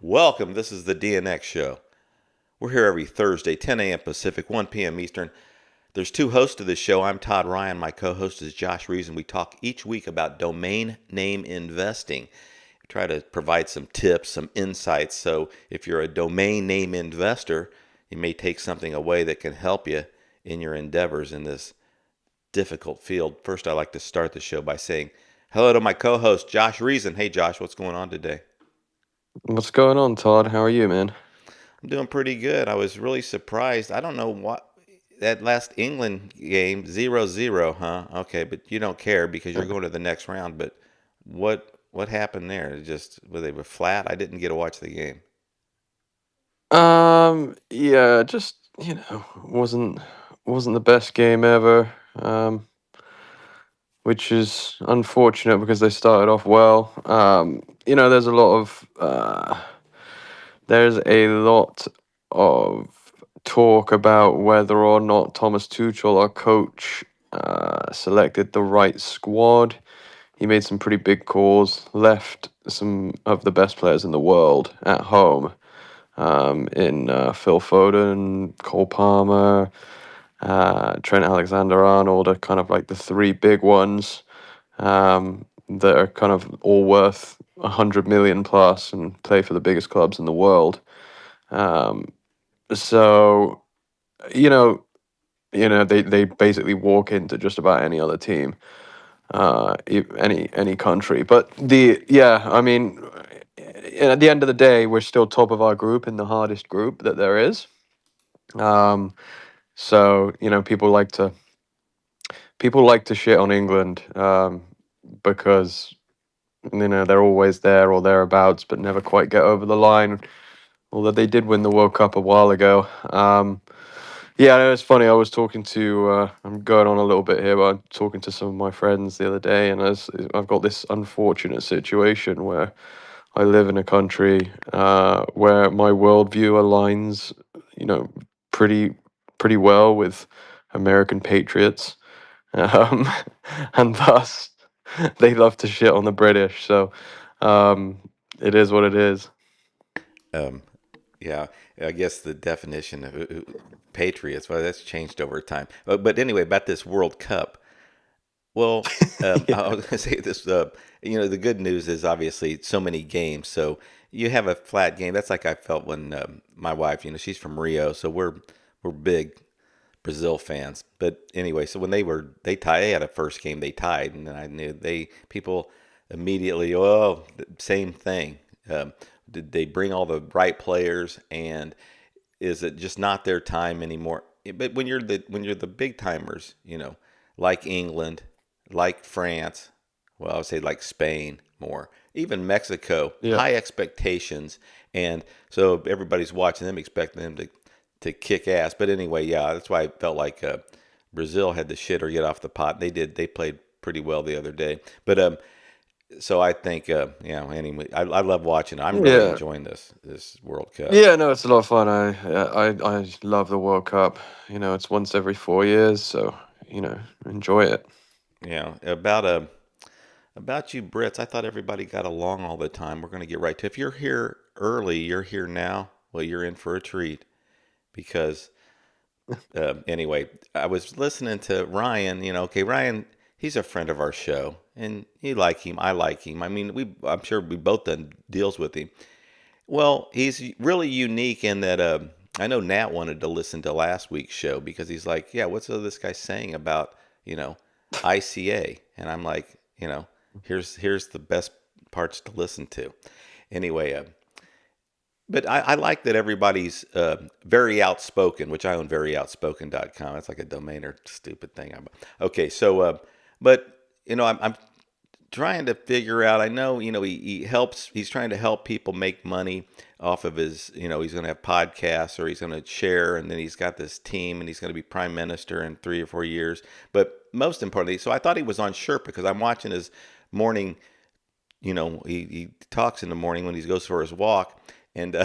Welcome. This is the DNX Show. We're here every Thursday, 10 a.m. Pacific, 1 p.m. Eastern. There's two hosts of this show. I'm Todd Ryan. My co-host is Josh Reason. We talk each week about domain name investing. We try to provide some tips, some insights. So if you're a domain name investor, you may take something away that can help you in your endeavors in this difficult field. First, I like to start the show by saying hello to my co-host, Josh Reason. Hey, Josh, what's going on today? What's going on, Todd? How are you, man? I'm doing pretty good. I was really surprised. I don't know what that last England game, 0-0, huh? Okay, but you don't care because you're going to the next round. But what happened there? Just were they were flat? I didn't get to watch the game. Yeah, just wasn't the best game ever. Which is unfortunate because they started off well. There's a lot of talk about whether or not Thomas Tuchel, our coach, selected the right squad. He made some pretty big calls, left some of the best players in the world at home, in Phil Foden, Cole Palmer, Trent Alexander-Arnold are kind of like the three big ones, that are kind of all worth 100 million plus and play for the biggest clubs in the world. Um, so you know, they basically walk into just about any other team, any country. But I mean, at the end of the day, we're still top of our group in the hardest group that there is. Um, so people like to shit on England, because they're always there or thereabouts, but never quite get over the line. Although they did win the World Cup a while ago. Yeah, no, it's funny. I was talking to. I'm going on a little bit here, but I'm talking to some of my friends the other day, and I've got this unfortunate situation where I live in a country where my worldview aligns, you know, pretty pretty well with American patriots, um, and thus they love to shit on the British. So um, it is what it is. Um, yeah, I guess the definition of patriots, well, that's changed over time. But anyway, about this World Cup. Well, Yeah. I was going to say this. The good news is obviously so many games. So you have a flat game. That's like I felt when my wife, she's from Rio, so we're big Brazil fans. But anyway, so when they tied, they had a first game they tied, and then I knew people immediately, oh, same thing. Did they bring all the right players, and is it just not their time anymore? But when you're the big timers, like England, like France, well, I would say like Spain more, even Mexico, Yeah. high expectations, and so everybody's watching them, expecting them to kick ass. But anyway, yeah, that's why I felt like Brazil had the shit or get off the pot. They did. They played pretty well the other day. But so I think, anyway, I love watching it. I'm really Yeah. enjoying this World Cup. Yeah, no, it's a lot of fun. I love the World Cup. It's once every 4 years, so enjoy it. About you Brits, I thought everybody got along all the time. We're going to get right to. If you're here early, you're here now. Well, you're in for a treat because anyway, I was listening to Ryan. Okay, Ryan, he's a friend of our show, and you like him. I like him. I mean, I'm sure we both done deals with him. Well, he's really unique in that. I know Nat wanted to listen to last week's show because he's like, yeah, what's all this guy saying about you know ICA? And I'm like, here's the best parts to listen to. Anyway, but I like that everybody's very outspoken, which I own veryoutspoken.com. It's like a domain or stupid thing. Okay, so, but, I'm trying to figure out. I know, he helps, he's trying to help people make money off of his, he's going to have podcasts or he's going to share, and then he's got this team and he's going to be prime minister in 3 or 4 years. But most importantly, so I thought he was on Sherpa because I'm watching his morning, he talks in the morning when he goes for his walk. And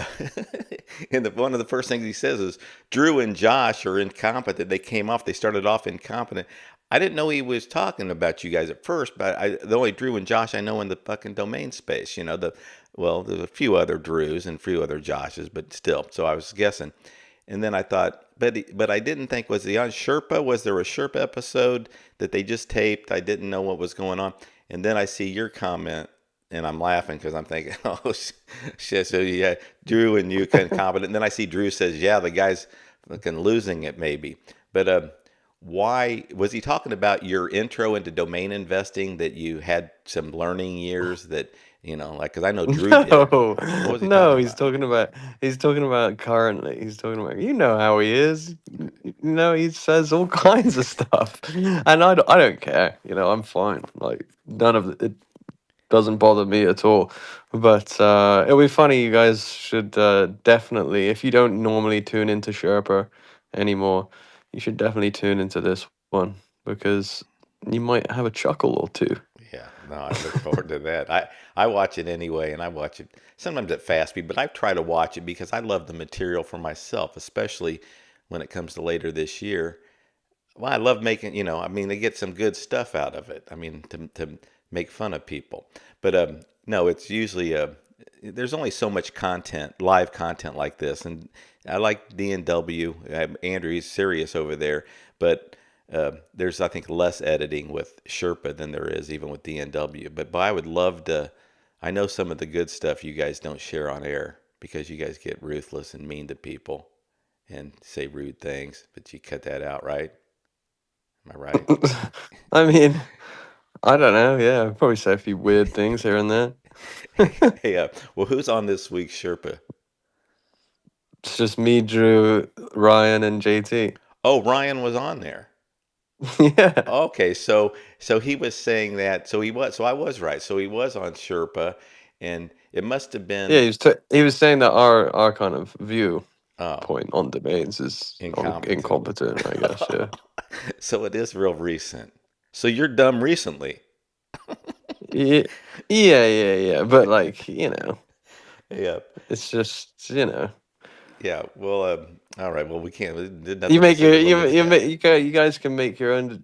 one of the first things he says is Drew and Josh are incompetent. They came off. They started off incompetent. I didn't know he was talking about you guys at first, but the only Drew and Josh I know in the fucking domain space. There's a few other Drews and a few other Joshes, but still. So I was guessing, and then I thought, but I didn't think, was he on Sherpa? Was there a Sherpa episode that they just taped? I didn't know what was going on, and then I see your comment, and I'm laughing because I'm thinking, oh shit. So yeah, Drew and you can competent. And then I see Drew says, yeah, the guy's fucking losing it maybe. But why was he talking about your intro into domain investing, that you had some learning years that, like, because I know Drew did. No, What was he no, talking about? he's talking about currently. He's talking about, you know how he is. He says all kinds of stuff, and I don't care. I'm fine. Like, none of it doesn't bother me at all. But it'll be funny. You guys should definitely, if you don't normally tune into Sherpa anymore, you should definitely tune into this one, because you might have a chuckle or two. Yeah, no, I look forward to that. I watch it anyway, and I watch it sometimes at fast speed, but I try to watch it because I love the material for myself, especially when it comes to later this year. Well, I love making, I mean, they get some good stuff out of it. I mean, to make fun of people. But no, it's usually there's only so much content, live content like this, and I like DNW. Andrew, he's serious over there, but there's, I think, less editing with Sherpa than there is even with DNW. But I would love to. I know some of the good stuff you guys don't share on air because you guys get ruthless and mean to people and say rude things, but you cut that out, right? Am I right? I mean, I don't know. Yeah, I'd probably say a few weird things here and there. Hey, well, who's on this week's Sherpa? It's just me, Drew, Ryan, and JT. Oh, Ryan was on there. Yeah. Okay, so he was saying that. So I was right. So he was on Sherpa, and it must have Yeah, been he was saying that our kind of oh viewpoint on domains is incompetent. incompetent, I guess. Yeah. So it is real recent. So you're dumb recently. Yeah, yeah. But like, Yeah, it's just, yeah. Well, all right. Well, we can't. We did you nothing to make say your we look at that. you guys can make your own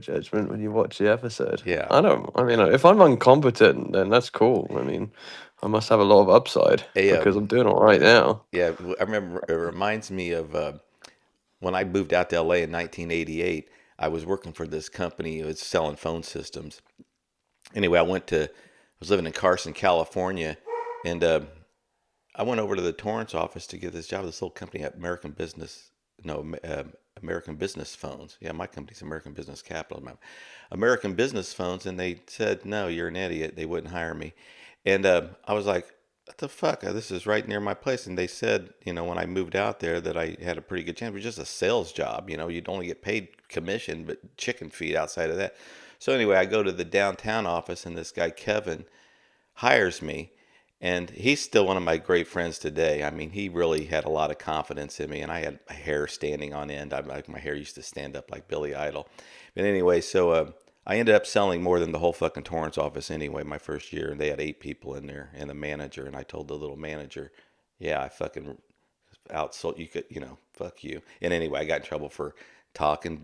judgment when you watch the episode. Yeah, I mean, if I'm incompetent, then that's cool. I mean, I must have a lot of upside hey, because I'm doing all right now. yeah. I remember. It reminds me of when I moved out to LA in 1988. I was working for this company. It was selling phone systems. Anyway, I was living in Carson, California, and I went over to the Torrance office to get this job. This little company at American Business, no, American Business Phones. Yeah, my company's American Business Capital. American Business Phones, and they said, no, you're an idiot. They wouldn't hire me. And I was like, what the fuck? This is right near my place. And they said, when I moved out there that I had a pretty good chance. It was just a sales job. You'd only get paid commission, but chicken feed outside of that. So anyway, I go to the downtown office, and this guy, Kevin, hires me. And he's still one of my great friends today. I mean, he really had a lot of confidence in me, and I had hair standing on end. My hair used to stand up like Billy Idol. But anyway, so I ended up selling more than the whole fucking Torrance office anyway, my first year. And they had 8 people in there and a manager. And I told the little manager, yeah, I fucking outsold you, could, fuck you. And anyway, I got in trouble for talking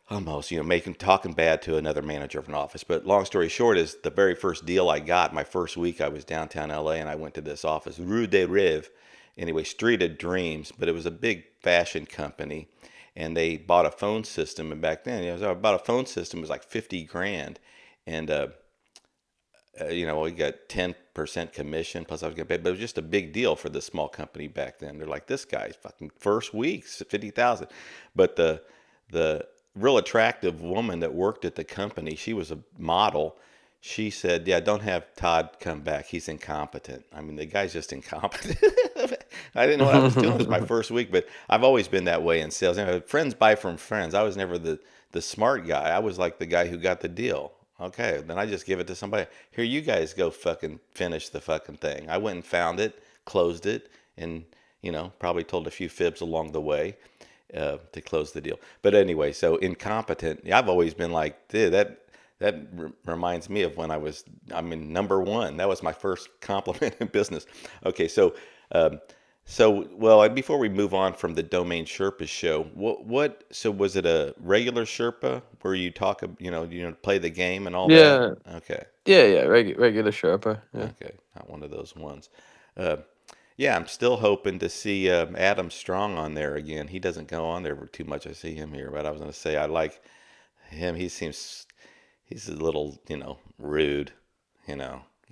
almost, making talking bad to another manager of an office. But long story short is the very first deal I got, my first week I was downtown LA, and I went to this office, Rue de Rive, anyway, Street of Dreams, but it was a big fashion company, and they bought a phone system. And back then, I bought a phone system, it was like 50 grand. And we got 10% commission plus I was getting paid, but it was just a big deal for the small company back then. They're like, this guy's fucking first week, 50,000. But the real attractive woman that worked at the company, she was a model. She said, yeah, don't have Todd come back. He's incompetent. I mean, the guy's just incompetent. I didn't know what I was doing. It was my first week, but I've always been that way in sales. Friends buy from friends. I was never the smart guy. I was like the guy who got the deal. Okay, then I just give it to somebody. Here, you guys go fucking finish the fucking thing. I went and found it, closed it, and, probably told a few fibs along the way to close the deal. But anyway, so incompetent. Yeah, I've always been like, dude, That reminds me of when I'm in number one. That was my first compliment in business. Okay, um, well, and before we move on from the Domain Sherpa show, so was it a regular Sherpa where you talk, play the game and all that? Yeah, Okay, yeah. Regular Sherpa. Yeah. okay, not one of those ones. Uh, yeah, I'm still hoping to see Adam Strong on there again. He doesn't go on there too much. I see him here, but I was going to say I like him. He's a little, rude,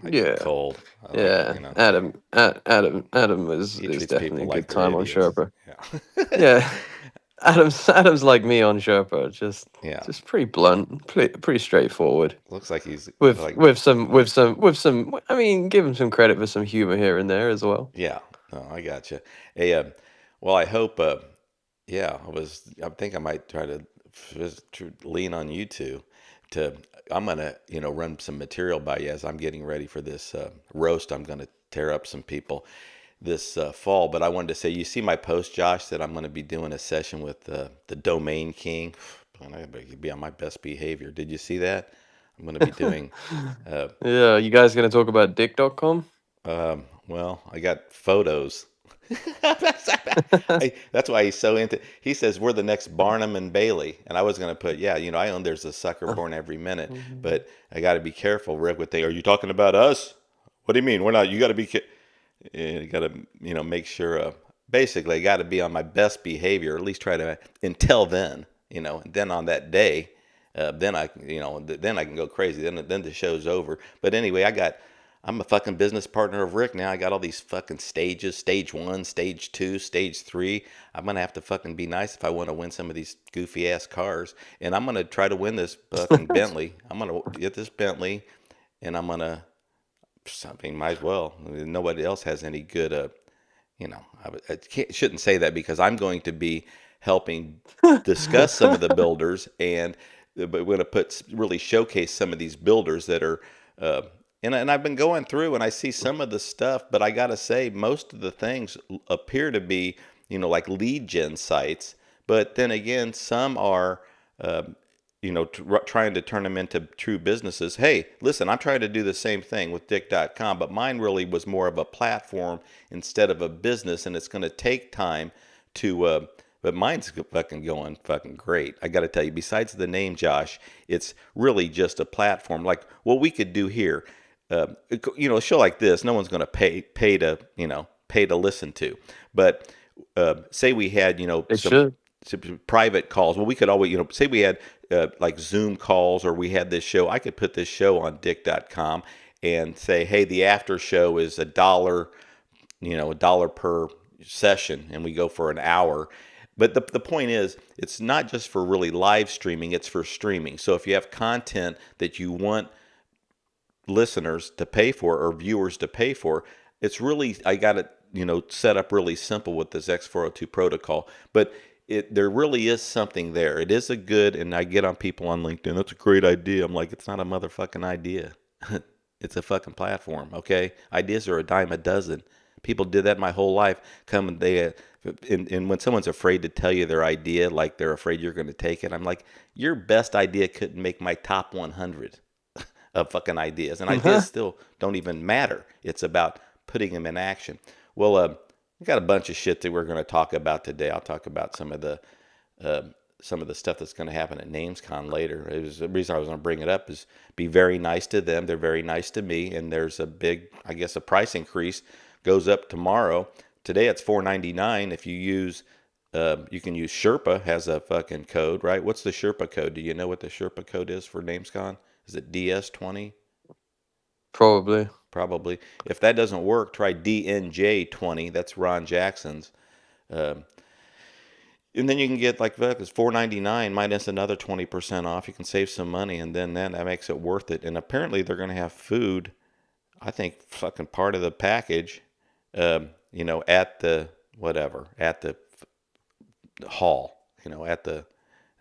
like Yeah. cold. I like, Yeah. Adam he is treats definitely people a like good they're time on idiots. Sherpa. Yeah. Yeah. Adam's like me on Sherpa, Yeah. just pretty blunt, pretty straightforward. Looks like he's With like, with some I mean, give him some credit for some humor here and there as well. yeah. No, I gotcha. Hey, well, I hope, yeah, I think I might try to lean on you two to, I'm going to, run some material by you as I'm getting ready for this roast. I'm going to tear up some people this fall. But I wanted to say, you see my post, Josh, that I'm going to be doing a session with the Domain King. Man, I better be on my best behavior. Did you see that? I'm going to be doing, uh, Yeah, you guys gonna talk about dick.com? well, I got photos. That's why he's so into. He says we're the next Barnum and Bailey, and I was going to put, yeah, I own. There's a sucker born every minute, but I got to be careful. Rick would think, are you talking about us? What do you mean? We're not. You got to be. You got to, make sure. Basically, I got to be on my best behavior, or at least try to until then, and then on that day, then then I can go crazy. Then the show's over. But anyway, I'm a fucking business partner of Rick now. I got all these fucking stages, stage one, stage two, stage three. I'm gonna have to fucking be nice if I want to win some of these goofy ass cars. And I'm gonna try to win this fucking Bentley. I'm gonna get this Bentley, and I'm gonna. I mean, might as well. Nobody else has any good. Shouldn't say that because I'm going to be helping discuss some of the builders, and but we're going to really showcase some of these builders that are. Uh, and I've been going through and I see some of the stuff, but I got to say most of the things appear to be, like lead gen sites. But then again, some are, uh, trying to turn them into true businesses. Hey, listen, I'm trying to do the same thing with Dick.com, but mine really was more of a platform instead of a business, and it's going to take time to. But mine's fucking going fucking great. I got to tell you, besides the name, Josh, it's really just a platform. Like what we could do here, a show like this, no one's going to pay to listen to. But say we had, They should. some private calls. Well, we could always, say we had like Zoom calls or we had this show. I could put this show on Dick.com and say, hey, the after show is $1, $1 per session, and we go for an hour. But the point is, it's not just for really live streaming, it's for streaming. So if you have content that you want listeners to pay for or viewers to pay for, it's really, I got it, set up really simple with this X402 protocol. But there really is something there. It is a good, and I get on people on LinkedIn, that's a great idea. I'm like, it's not a motherfucking idea. It's a fucking platform, okay? Ideas are a dime a dozen. People did that my whole life. Come and and when someone's afraid to tell you their idea, like they're afraid you're going to take it, I'm like, your best idea couldn't make my top 100 of fucking ideas. And ideas still don't even matter. It's about putting them in action. Well, we got a bunch of shit that we're going to talk about today. I'll talk about uh, some of the stuff that's going to happen at NamesCon later. It was the reason I was going to bring it up is be very nice to them. They're very nice to me, and there's a big, I guess, a price increase goes up tomorrow. Today it's $4.99. If you use, you can use Sherpa has a fucking code, right? What's the Sherpa code? Do you know what the Sherpa code is for NamesCon? Is it DS20? Probably. Probably. If that doesn't work, try DNJ20. That's Ron Jackson's. Um, and then you can get like that. It's $4.99 minus another 20% off. You can save some money, and then that makes it worth it. And apparently they're going to have food. I think fucking part of the package. At the whatever at the hall. At the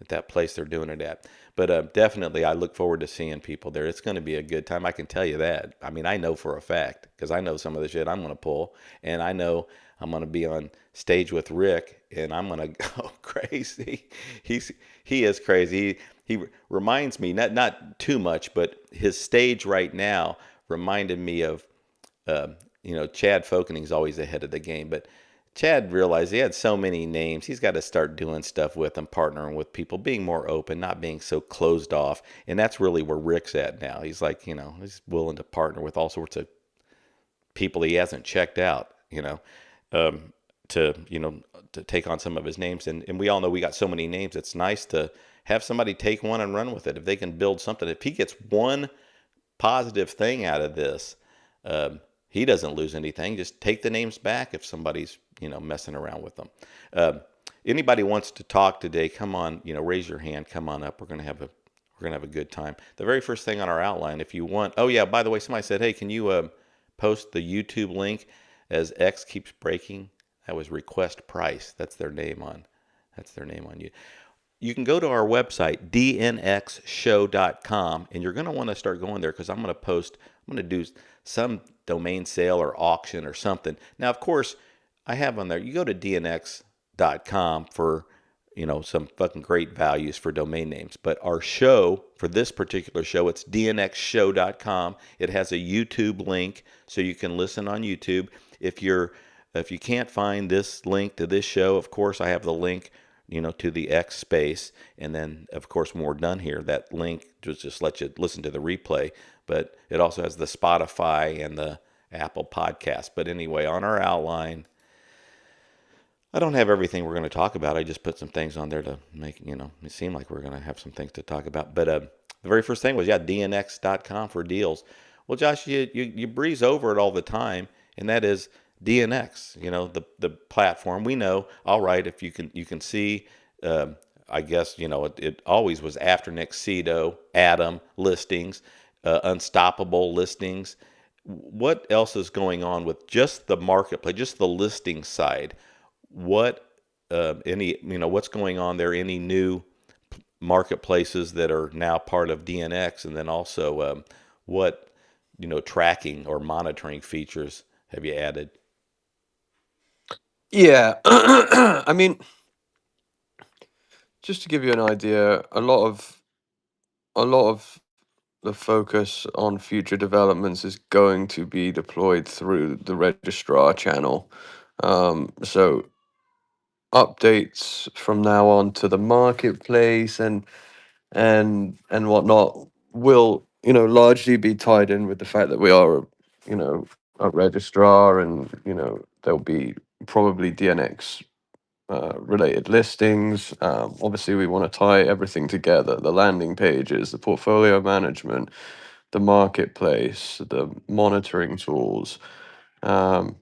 at that place they're doing it at. But definitely, I look forward to seeing people there. It's going to be a good time. I can tell you that. I mean, I know for a fact because I know some of the shit I'm going to pull, and I know I'm going to be on stage with Rick, and I'm going to go crazy. He's he is crazy. He reminds me not too much, but his stage right now reminded me of Chad Fokening's always ahead of the game, but Chad realized he had so many names. He's got to start doing stuff with them, partnering with people, being more open, not being so closed off. And that's really where Rick's at now. He's like, he's willing to partner with all sorts of people he hasn't checked out, um, to, to take on some of his names. And we all know we got so many names. It's nice to have somebody take one and run with it. If they can build something, if he gets one positive thing out of this, he doesn't lose anything. Just take the names back if somebody's messing around with them. Uh, Anybody wants to talk today? Come on, raise your hand. Come on up. We're gonna have a good time. The very first thing on our outline, if you want. Oh yeah, by the way, somebody said, hey, can you post the YouTube link as X keeps breaking? That was Request Price. That's their name on. That's their name on you. You can go to our website, dnxshow.com, and you're going to want to start going there because I'm going to do some domain sale or auction or something. Now, of course, I have on there, you go to dnx.com for, some fucking great values for domain names. But our show, for this particular show, it's dnxshow.com. It has a YouTube link so you can listen on YouTube. If you can't find this link to this show, of course, I have the link to the X space. And then, of course, when we're done here, that link just lets you listen to the replay. But it also has the Spotify and the Apple podcast. But anyway, on our outline, I don't have everything we're going to talk about. I just put some things on there to make, it seem like we're going to have some things to talk about. But the very first thing was, yeah, DNX.com for deals. Well, Josh, you breeze over it all the time, and that is DNX, the platform. We know, all right, if you can see, I guess, it always was after Nexido, Atom listings, Unstoppable listings. What else is going on with just the marketplace, just the listing side? What what's going on there? Any new marketplaces that are now part of DNX, and then also what tracking or monitoring features have you added? Yeah, I mean, just to give you an idea, a lot of the focus on future developments is going to be deployed through the registrar channel. So updates from now on to the marketplace and whatnot will largely be tied in with the fact that we are a registrar, and there'll be probably DNX related listings. Obviously, we want to tie everything together: the landing pages, the portfolio management, the marketplace, the monitoring tools, um,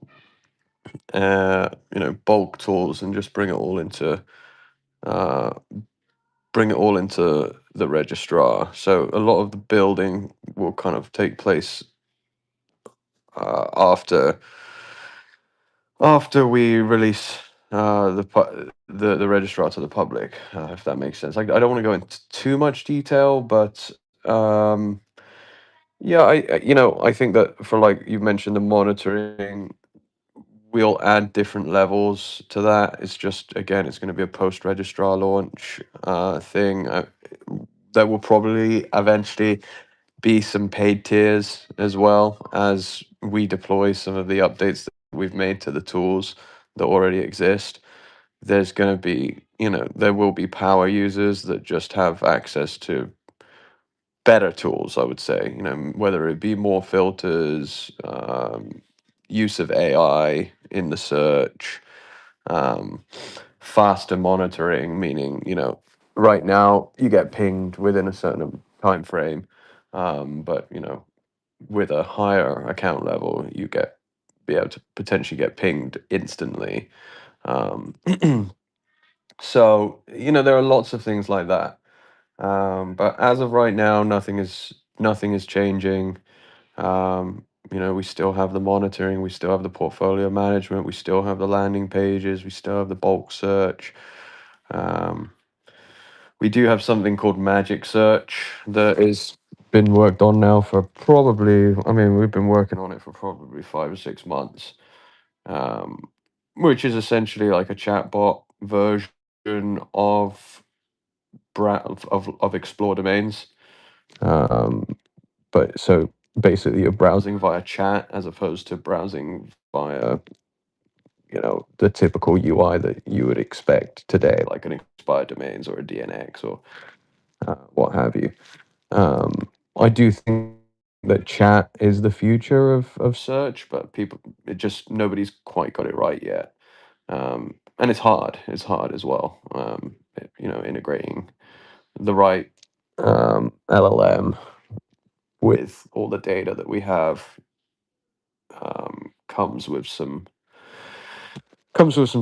bulk tools, and just uh, bring it all into the registrar. So a lot of the building will kind of take place after we release the registrar to the public, if that makes sense. I don't want to go into too much detail, but um, yeah, I think that for, like you mentioned, the monitoring, we'll add different levels to that. It's just, again, it's going to be a post registrar launch thing. There will probably eventually be some paid tiers as well as we deploy some of the updates that we've made to the tools that already exist. There's going to be, there will be power users that just have access to better tools, I would say, whether it be more filters, use of AI in the search, um, faster monitoring, meaning, right now you get pinged within a certain time frame, but, with a higher account level, be able to potentially get pinged instantly. Um, so, there are lots of things like that. But as of right now, nothing is changing. We still have the monitoring, we still have the portfolio management, we still have the landing pages, we still have the bulk search. Um, we do have something called Magic Search that is been worked on now for probably, I mean, we've been working on it for probably 5 or 6 months, um, which is essentially like a chatbot version of of Explore domains. Um, but so basically, you're browsing via chat as opposed to browsing via, the typical UI that you would expect today, like an expired domains or a DNX or what have you. I do think that chat is the future of search, but it just nobody's quite got it right yet. And it's hard. It's hard as well. Integrating the right LLM with all the data that we have comes with some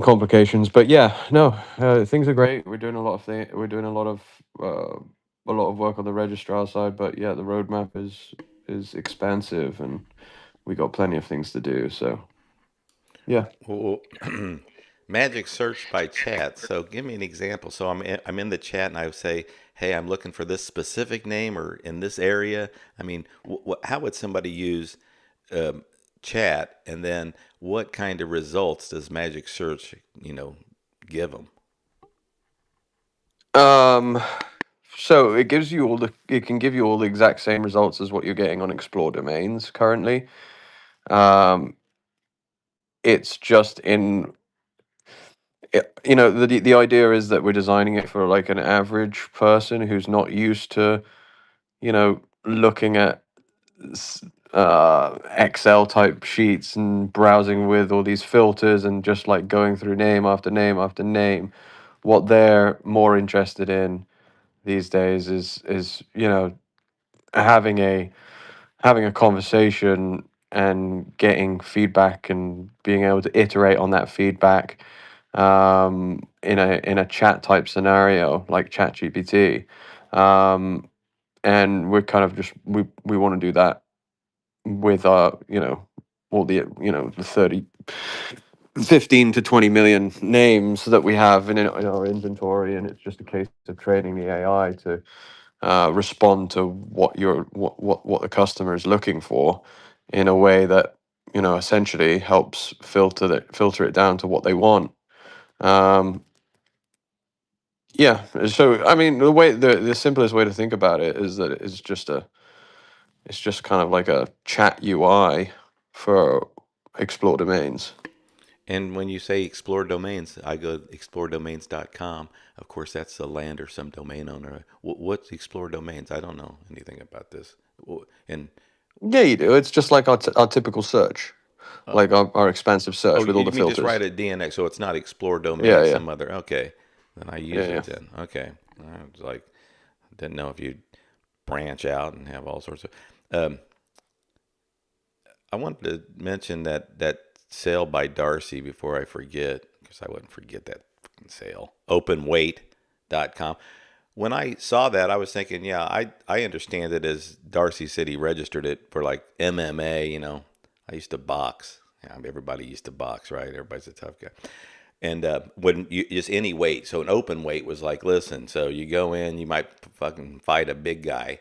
complications. But yeah, no, things are great. We're doing a lot of We're doing a lot of work on the registrar side. But yeah, the roadmap is expansive, and we got plenty of things to do. So yeah. Well, magic search by chat. So give me an example. So I'm in the chat and I say, "Hey, I'm looking for this specific name or in this area." I mean, how would somebody use um, chat, and then what kind of results does magic search, give them? Um. So it can give you all the exact same results as what you're getting on Explore domains currently. Um. It's just the idea is that we're designing it for like an average person who's not used to looking at Excel type sheets and browsing with all these filters and just like going through name after name after name. What they're more interested in these days is having a conversation and getting feedback and being able to iterate on that feedback in a chat type scenario like chat gpt, and we're kind of just we want to do that with our all the 15 to 20 million names that we have in our inventory, and it's just a case of training the AI to respond to what the customer is looking for in a way that essentially helps filter it down to what they want. Um, yeah, so I mean the simplest way to think about it is that it's just kind of like a chat UI for explore domains. And when you say explore domains, I go to exploredomains.com. Of course, that's the land or some domain owner. What's explore domains? I don't know anything about this. And Yeah, you do. It's just like our typical search, uh, like our expansive oh, search with all the you mean just filters. write a DNX? So it's not explore Yeah, domains, yeah, some other. Okay, then I yeah, use yeah. it then. Okay, I was like, didn't know if you branch out and have all sorts of. Um, I wanted to mention that sale by Darcy before I forget, because I wouldn't forget that fucking sale. Openweight.com. When I saw that, I was thinking, yeah, I understand it as Darcy said he registered it for like MMA. I used to box. Yeah, everybody used to box, right? Everybody's a tough guy. And when you just any weight, so an open weight was like, listen, so you go in, you might fucking fight a big guy.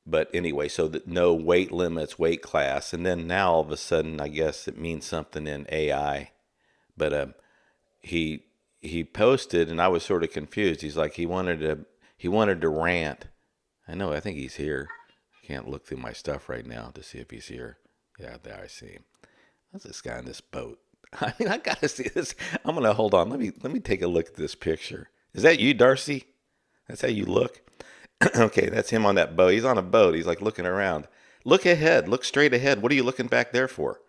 But anyway, so that no weight limits, weight class, and then now all of a sudden, I guess it means something in AI. But he he posted, and I was sort of confused. He's like he wanted to rant. I think he's here. I can't look through my stuff right now to see if he's here. Yeah, there I see him. That's this guy in this boat. I mean, I gotta see this. I'm gonna hold on. Let me take a look at this picture. Is that you, Darcy? That's how you look. Okay, that's him on that boat. He's on a boat. He's like looking around. Look ahead. Look straight ahead. What are you looking back there for?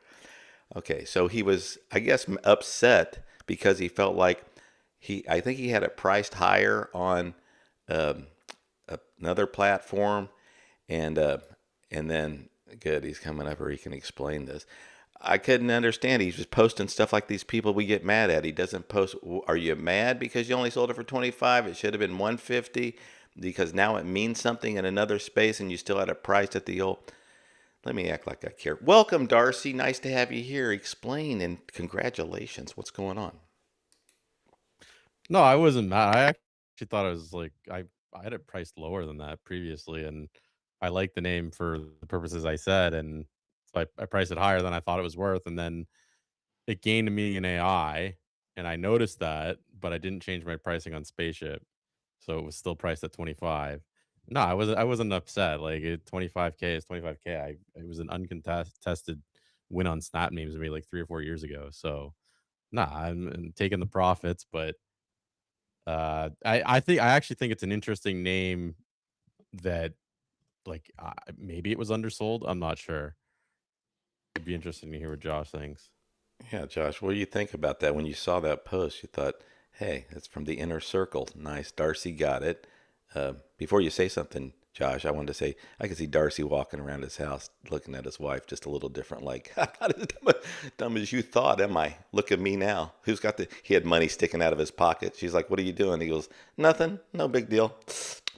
Okay, so he was, I guess, upset because he felt like I think he had it priced higher on um, another platform, and then good, he's coming up, or he can explain this. I couldn't understand. He's just posting stuff like these people we get mad at. He doesn't post. Are you mad because you only sold it for 25? It should have been 150 because now it means something in another space, and you still had it priced at the old. Let me act like I care. Welcome, Darcy. Nice to have you here. Explain and congratulations. What's going on? No, I wasn't mad. actually thought it was like I had it priced lower than that previously, and I liked the name for the purposes I said, and so I priced it higher than I thought it was worth, and then it gained me an AI, and I noticed that, but I didn't change my pricing on Spaceship, so it was still priced at 25. No, I wasn't upset. Like 25K is 25K. It was an uncontested win on Snap memes maybe like 3 or 4 years ago. So nah, I'm taking the profits, but I actually think it's an interesting name that like maybe it was undersold. I'm not sure. It'd be interesting to hear what Josh thinks. Yeah, Josh, what do you think about that? When you saw that post, you thought, hey, that's from the inner circle. Nice. Darcy got it. Before you say something, Josh, I wanted to say I could see Darcy walking around his house looking at his wife just a little different, like, I'm not as dumb as you thought, am I? Look at me now. Who's got the. He had money sticking out of his pocket. She's like, what are you doing? He goes, nothing. No big deal.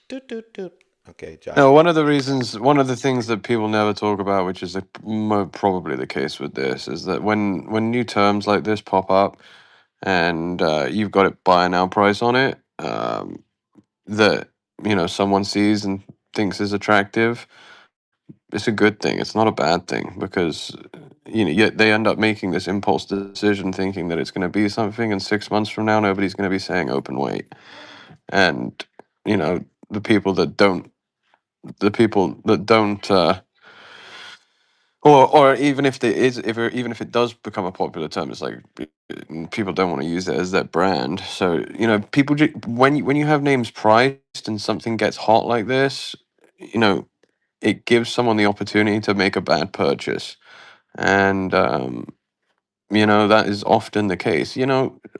Doot, doot, doot. Okay, Josh. No, one of the things that people never talk about, which is probably the case with this, is that when new terms like this pop up, and you've got it buy now price on it, that someone sees and thinks is attractive, it's a good thing. It's not a bad thing because yet they end up making this impulse decision, thinking that it's going to be something, and 6 months from now, nobody's going to be saying open weight, and you know the people that don't the people that don't or even if there is if it, even if it does become a popular term, it's like people don't want to use it as their brand. So people when you have names priced and something gets hot like this, it gives someone the opportunity to make a bad purchase, and that is often the case.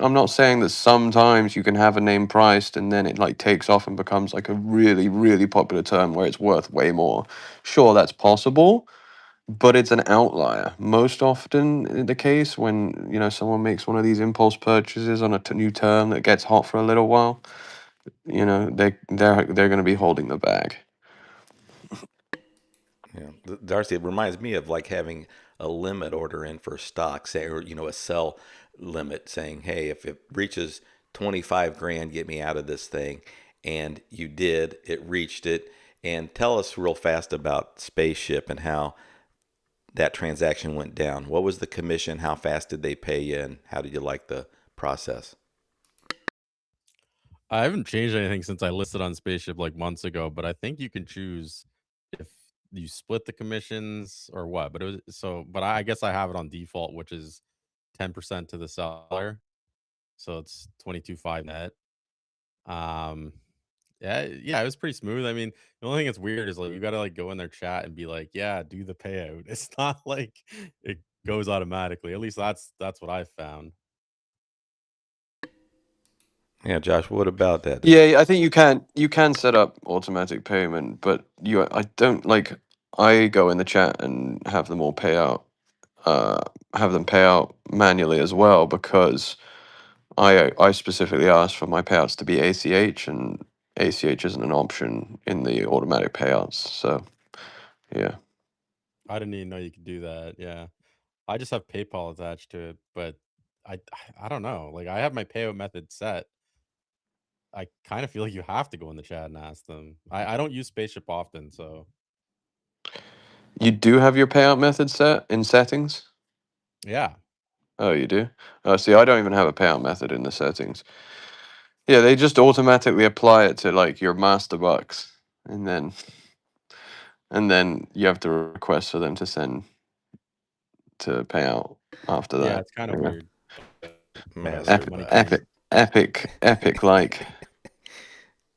I'm not saying that sometimes you can have a name priced and then it like takes off and becomes like a really, really popular term where it's worth way more. Sure, that's possible, but it's an outlier. Most often the case when, someone makes one of these impulse purchases on a new term that gets hot for a little while, they're going to be holding the bag. Yeah, Darcy, it reminds me of like having a limit order in for stock, say, or a sell limit, saying, "Hey, if it reaches 25 grand, get me out of this thing." And you did; it reached it. And tell us real fast about Spaceship and how that transaction went down. What was the commission? How fast did they pay you? And how did you like the process? I haven't changed anything since I listed on Spaceship like months ago, but I think you can choose if you split the commissions or what. But it was so, but I guess I have it on default, which is 10% to the seller. So it's 22.5 net. Um, yeah, yeah, it was pretty smooth. I mean, the only thing that's weird is like you gotta like go in their chat and be like, yeah, do the payout. It's not like it goes automatically. At least that's what I found. Yeah, Josh, what about that? Yeah, I think you can set up automatic payment, but I don't like I go in the chat and uh have them pay out manually as well because I specifically asked for my payouts to be ACH, and ACH isn't an option in the automatic payouts. So yeah. I didn't even know you could do that. Yeah. I just have PayPal attached to it, but I I don't know. Like I have my payout method set. I kind of feel like you have to go in the chat and ask them. I don't use Spaceship often, so You do have your payout method set in settings? yeah. Oh, you do? See, I don't even have a payout method in the settings. Yeah, they just automatically apply it to like your master bucks, and then you have to request for them to send to pay out after Yeah, that. it's kind of Yeah. weird, but whatever. Master Epic, Money Bucks. green. epic, epic like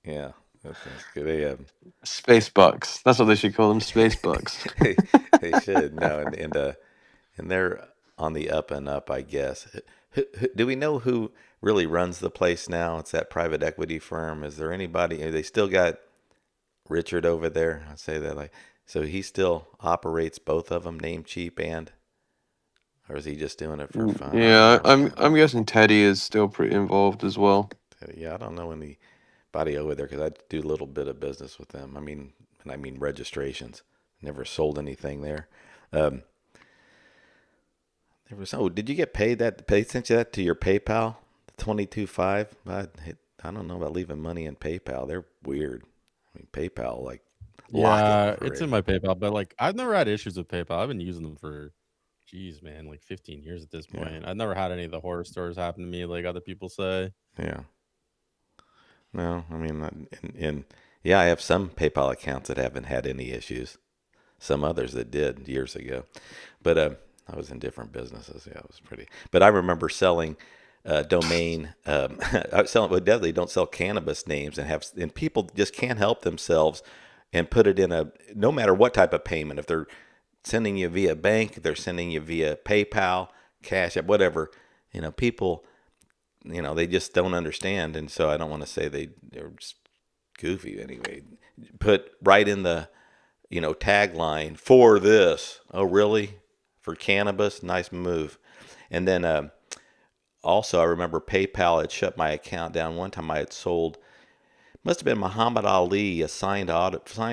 Yeah, that's good. They space bucks. That's what they should call them, space bucks. they, they should no, and they're on the up and up, I guess. Do we know who really runs the place now? It's that private equity firm. Is there anybody? They still got Richard over there. I say that like so he still operates both of them, name cheap or is he just doing it for fun? Yeah, Or I'm guessing Teddy is still pretty involved as well. yeah, I don't know anybody over there because I do a little bit of business with them. I mean registrations. Never sold anything there. Um, There was did you get paid that? They sent you that to your PayPal, the 22.5. I don't know about leaving money in PayPal. They're weird. I mean, PayPal, like, lock it Yeah, for it's in it. my PayPal, but like I've never had issues with PayPal. I've been using them for, geez, man, like 15 years at this Yeah, point. I've never had any of the horror stories happen to me, like other people say. yeah. No, I mean, yeah, I have some PayPal accounts that haven't had any issues. Some others that did years ago. But I was in different businesses. Yeah, it was pretty. But I remember selling domain. I was selling. Well, definitely don't sell cannabis names and people just can't help themselves and put it in a no matter what type of payment. If they're sending you via bank, if they're sending you via PayPal, Cash App, whatever. People. They just don't understand, and so I don't want to say they're just goofy anyway. Put right in the tagline for this. Oh, really? For cannabis? Nice move. And then also, I remember PayPal had shut my account down. One time I had sold, must have been Muhammad Ali, a signed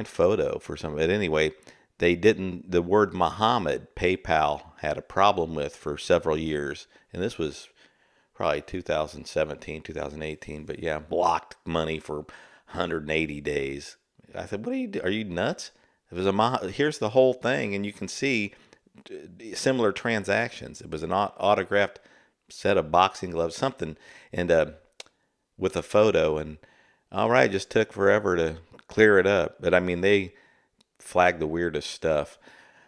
photo for some of it. Anyway, they didn't, the word Muhammad, PayPal had a problem with for several years. And this was probably 2017, 2018. But yeah, blocked money for 180 days. I said, "What are you? Are you nuts?" It was here's the whole thing, and you can see similar transactions. It was an autographed set of boxing gloves, something, and with a photo. And all right, just took forever to clear it up. But I mean, they flagged the weirdest stuff.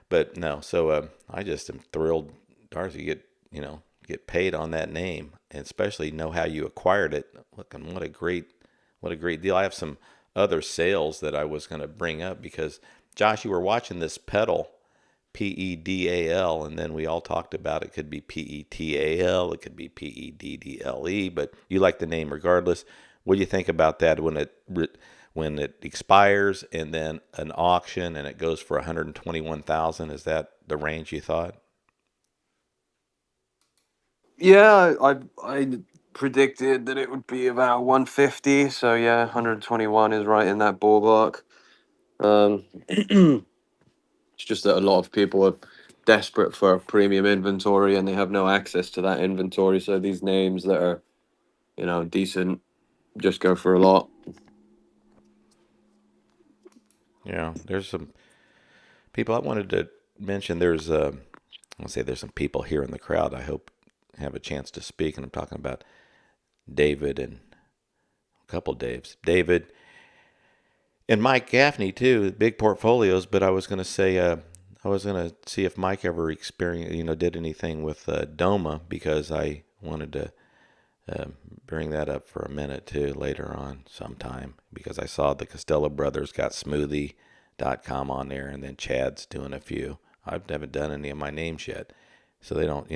But no, so I just am thrilled, Darcy, get paid on that name, and especially know how you acquired it. Look, and what a great deal. I have some other sales that I was going to bring up because Josh, you were watching this pedal, PEDAL, and then we all talked about it could be PETAL, it could be PEDDLE, but you like the name regardless. What do you think about that when it expires and then an auction and it goes for 121,000? Is that the range you thought? Yeah, I predicted that it would be about 150. So yeah, 121 is right in that ballpark. It's just that a lot of people are desperate for premium inventory and they have no access to that inventory. So these names that are, decent just go for a lot. Yeah, there's some people I wanted to mention. I'll say there's some people here in the crowd. I hope have a chance to speak, and I'm talking about David and a couple Daves, David and Mike Gaffney too. Big portfolios, but I was going to say I was going to see if Mike ever did anything with Doma because I wanted to bring that up for a minute too later on sometime because I saw the Costello brothers got smoothie.com on there, and then Chad's doing a few. I haven't done any of my names yet, so they don't,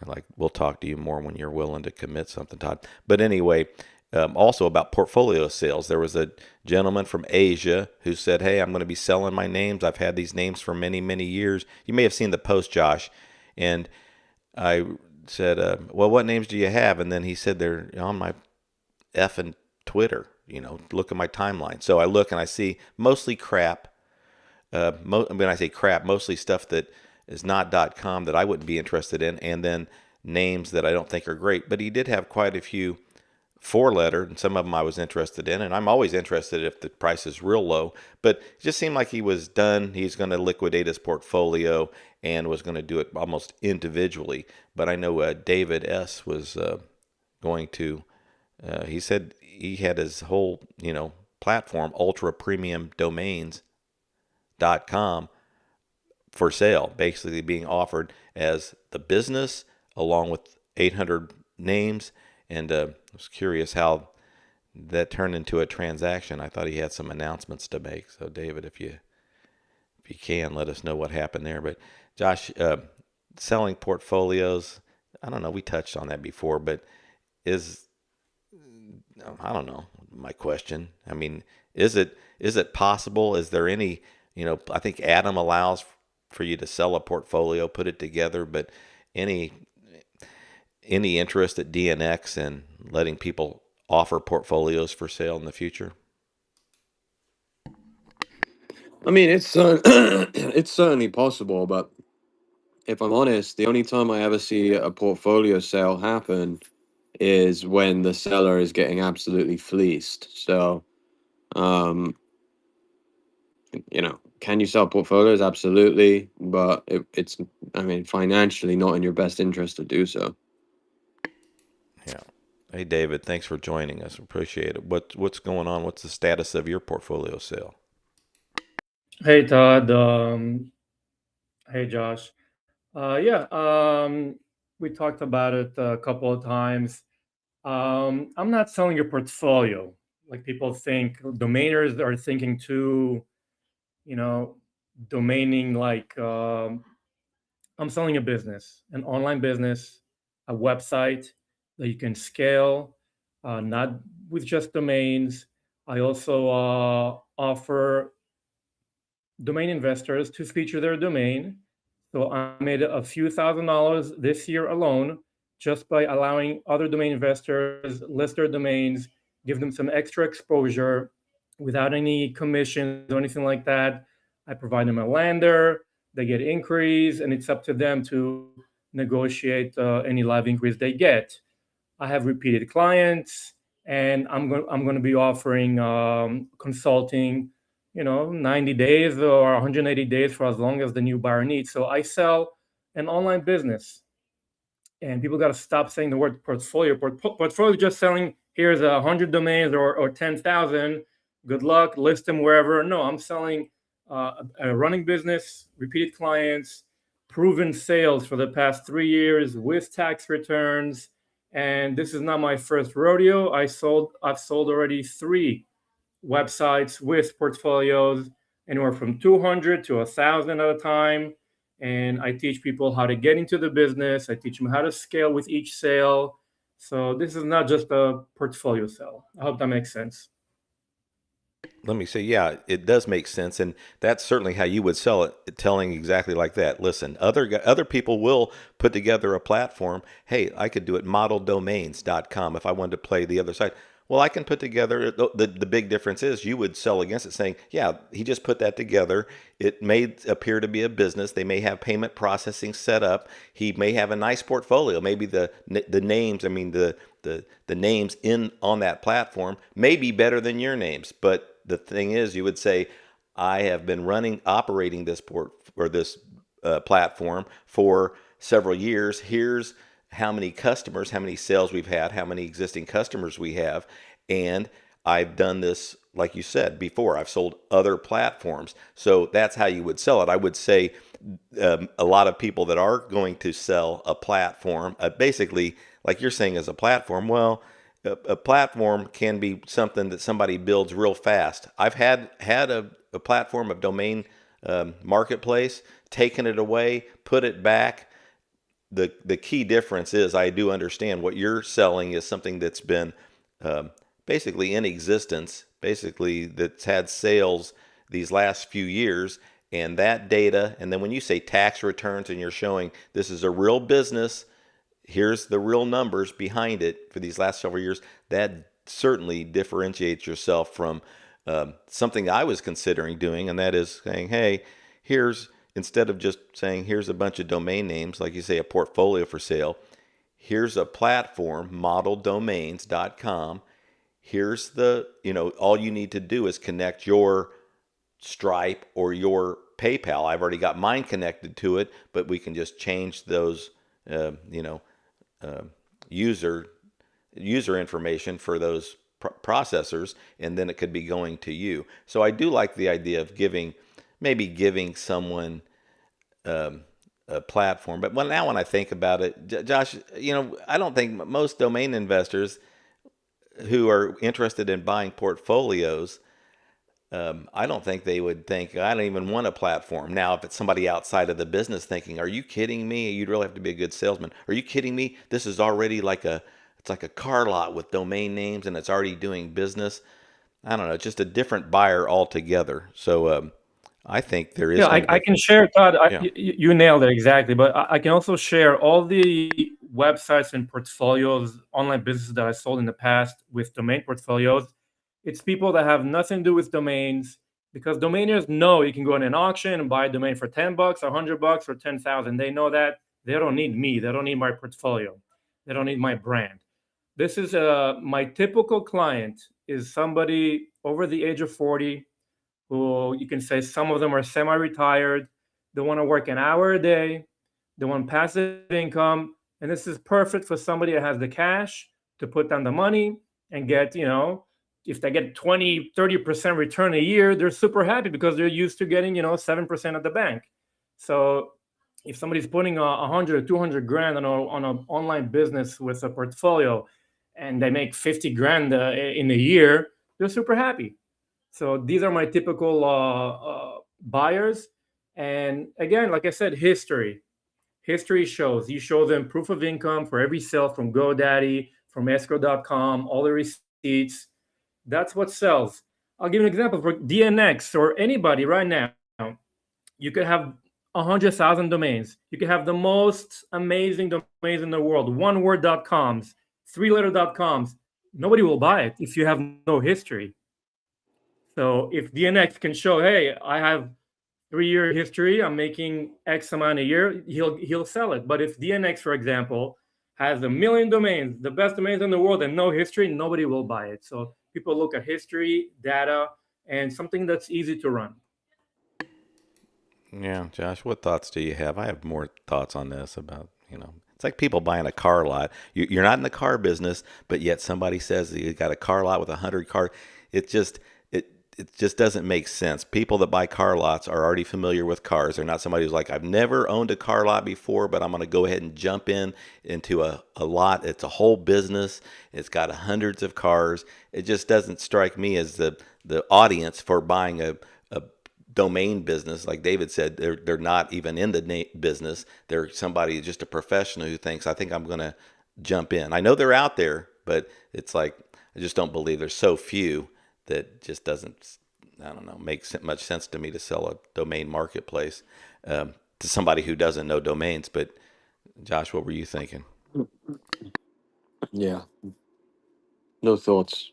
like, we'll talk to you more when you're willing to commit something, Todd. But anyway, also about portfolio sales, there was a gentleman from Asia who said, "Hey, I'm going to be selling my names. I've had these names for many, many years." You may have seen the post, Josh, and I said, "Well, what names do you have?" And then he said, "They're on my effing Twitter. Look at my timeline." So I look and I see mostly crap. When I say crap, mostly stuff that is not .com that I wouldn't be interested in, and then names that I don't think are great. But he did have quite a few four-letter, and some of them I was interested in, and I'm always interested if the price is real low. But it just seemed like he was done. He's going to liquidate his portfolio and was going to do it almost individually. But I know David S. was going to. He said he had his whole platform, ultra premium domains.com, for sale, basically being offered as the business along with 800 names. And I was curious how that turned into a transaction. I thought he had some announcements to make. So, David, if you can, let us know what happened there. But Josh, selling portfolios, I don't know. We touched on that before, but is I don't know. My question. I mean, is it possible? Is there any? I think Adam allows for you to sell a portfolio, put it together, but any interest at DNX in letting people offer portfolios for sale in the future? I mean, it's it's certainly possible, but if I'm honest, the only time I ever see a portfolio sale happen is when the seller is getting absolutely fleeced. So, um, can you sell portfolios? Absolutely, but it's, I mean, financially not in your best interest to do so. Yeah. Hey, David, thanks for joining us. Appreciate it. What's going on? What's the status of your portfolio sale? Hey Todd, hey Josh. Yeah, we talked about it a couple of times. I'm not selling a portfolio like people think. Domainers are thinking too, you know, domaining like I'm selling a business, an online business, a website that you can scale, not with just domains. I also offer domain investors to feature their domain. So I made a few $1,000s this year alone just by allowing other domain investors list their domains, give them some extra exposure without any commissions or anything like that. I provide them a lander, they get inquiries, and it's up to them to negotiate any live inquiries they get. I have repeated clients, and I'm going to be offering consulting, 90 days or 180 days for as long as the new buyer needs. So I sell an online business, and people got to stop saying the word portfolio. Portfolio is just selling. Here's 100 domains or 10,000. Good luck, list them wherever. No, I'm selling a running business, repeated clients, proven sales for the past 3 years with tax returns. And this is not my first rodeo. I've sold already 3 websites with portfolios, anywhere from 200 to 1,000 at a time. And I teach people how to get into the business. I teach them how to scale with each sale. So this is not just a portfolio sale. I hope that makes sense. Let me say, yeah, it does make sense, and that's certainly how you would sell it. Telling exactly like that. Listen, other people will put together a platform. Hey, I could do it modeldomains.com if I wanted to play the other side. Well, I can put together the big difference is you would sell against it saying, yeah, he just put that together. It may appear to be a business. They may have payment processing set up. He may have a nice portfolio. Maybe the names, I mean the names in on that platform may be better than your names. But the thing is, you would say, I have been operating this platform for several years. Here's how many customers, how many sales we've had, how many existing customers we have. And I've done this, like you said before, I've sold other platforms. So that's how you would sell it. I would say a lot of people that are going to sell a platform, basically, like you're saying, as a platform, well, a platform can be something that somebody builds real fast. I've had a platform of domain marketplace, taken it away, put it back. The key difference is I do understand what you're selling is something that's been basically in existence, basically that's had sales these last few years, and that data. And then when you say tax returns and you're showing this is a real business, here's the real numbers behind it for these last several years, that certainly differentiates yourself from something I was considering doing, and that is saying, hey, instead of just saying, here's a bunch of domain names, like you say, a portfolio for sale, here's a platform, modeldomains.com. Here's all you need to do is connect your Stripe or your PayPal. I've already got mine connected to it, but we can just change those, user information for those processors, and then it could be going to you. So I do like the idea of maybe giving someone a platform. But now when I think about it, Josh, I don't think most domain investors who are interested in buying portfolios, I don't think they would think, I don't even want a platform. Now, if it's somebody outside of the business thinking, are you kidding me? You'd really have to be a good salesman. Are you kidding me? This is already it's like a car lot with domain names and it's already doing business. I don't know. It's just a different buyer altogether. So I think there is Yeah, going to I be, can share, Todd. yeah. You nailed it exactly. But I can also share all the websites and portfolios, online businesses that I sold in the past with domain portfolios. It's people that have nothing to do with domains, because domainers know you can go in an auction and buy a domain for $10, $100, or 10,000. They know that. They don't need me. They don't need my portfolio. They don't need my brand. This is my typical client is somebody over the age of 40 who you can say some of them are semi-retired. They want to work an hour a day. They want passive income. And this is perfect for somebody that has the cash to put down the money and get, if they get 20, 30% return a year, they're super happy because they're used to getting, 7% at the bank. So if somebody's putting 100 or 200 grand on an online business with a portfolio and they make 50 grand in a year, they're super happy. So these are my typical buyers. And again, like I said, history. History shows you show them proof of income for every sale from GoDaddy, from escrow.com, all the receipts. That's what sells. I'll give you an example for DNX or anybody right now. You could have 100,000 domains. You could have the most amazing domains in the world, oneword.coms, three-letter.coms. Nobody will buy it if you have no history. So if DNX can show, hey, I have 3-year history, I'm making X amount a year, he'll sell it. But if DNX, for example, has 1 million domains, the best domains in the world, and no history, nobody will buy it. So people look at history, data, and something that's easy to run. Yeah, Josh, what thoughts do you have? I have more thoughts on this about, it's like people buying a car lot. You're not in the car business, but yet somebody says that you got a car lot with 100 cars. It just doesn't make sense. People that buy car lots are already familiar with cars. They're not somebody who's like, I've never owned a car lot before, but I'm going to go ahead and jump into a lot. It's a whole business. It's got hundreds of cars. It just doesn't strike me as the audience for buying a domain business. Like David said, they're not even in the business. They're somebody, just a professional who thinks, I think I'm going to jump in. I know they're out there, but it's like, I just don't believe there's so few that just doesn't, I don't know, make much sense to me to sell a domain marketplace to somebody who doesn't know domains. But Josh, what were you thinking? Yeah. No thoughts.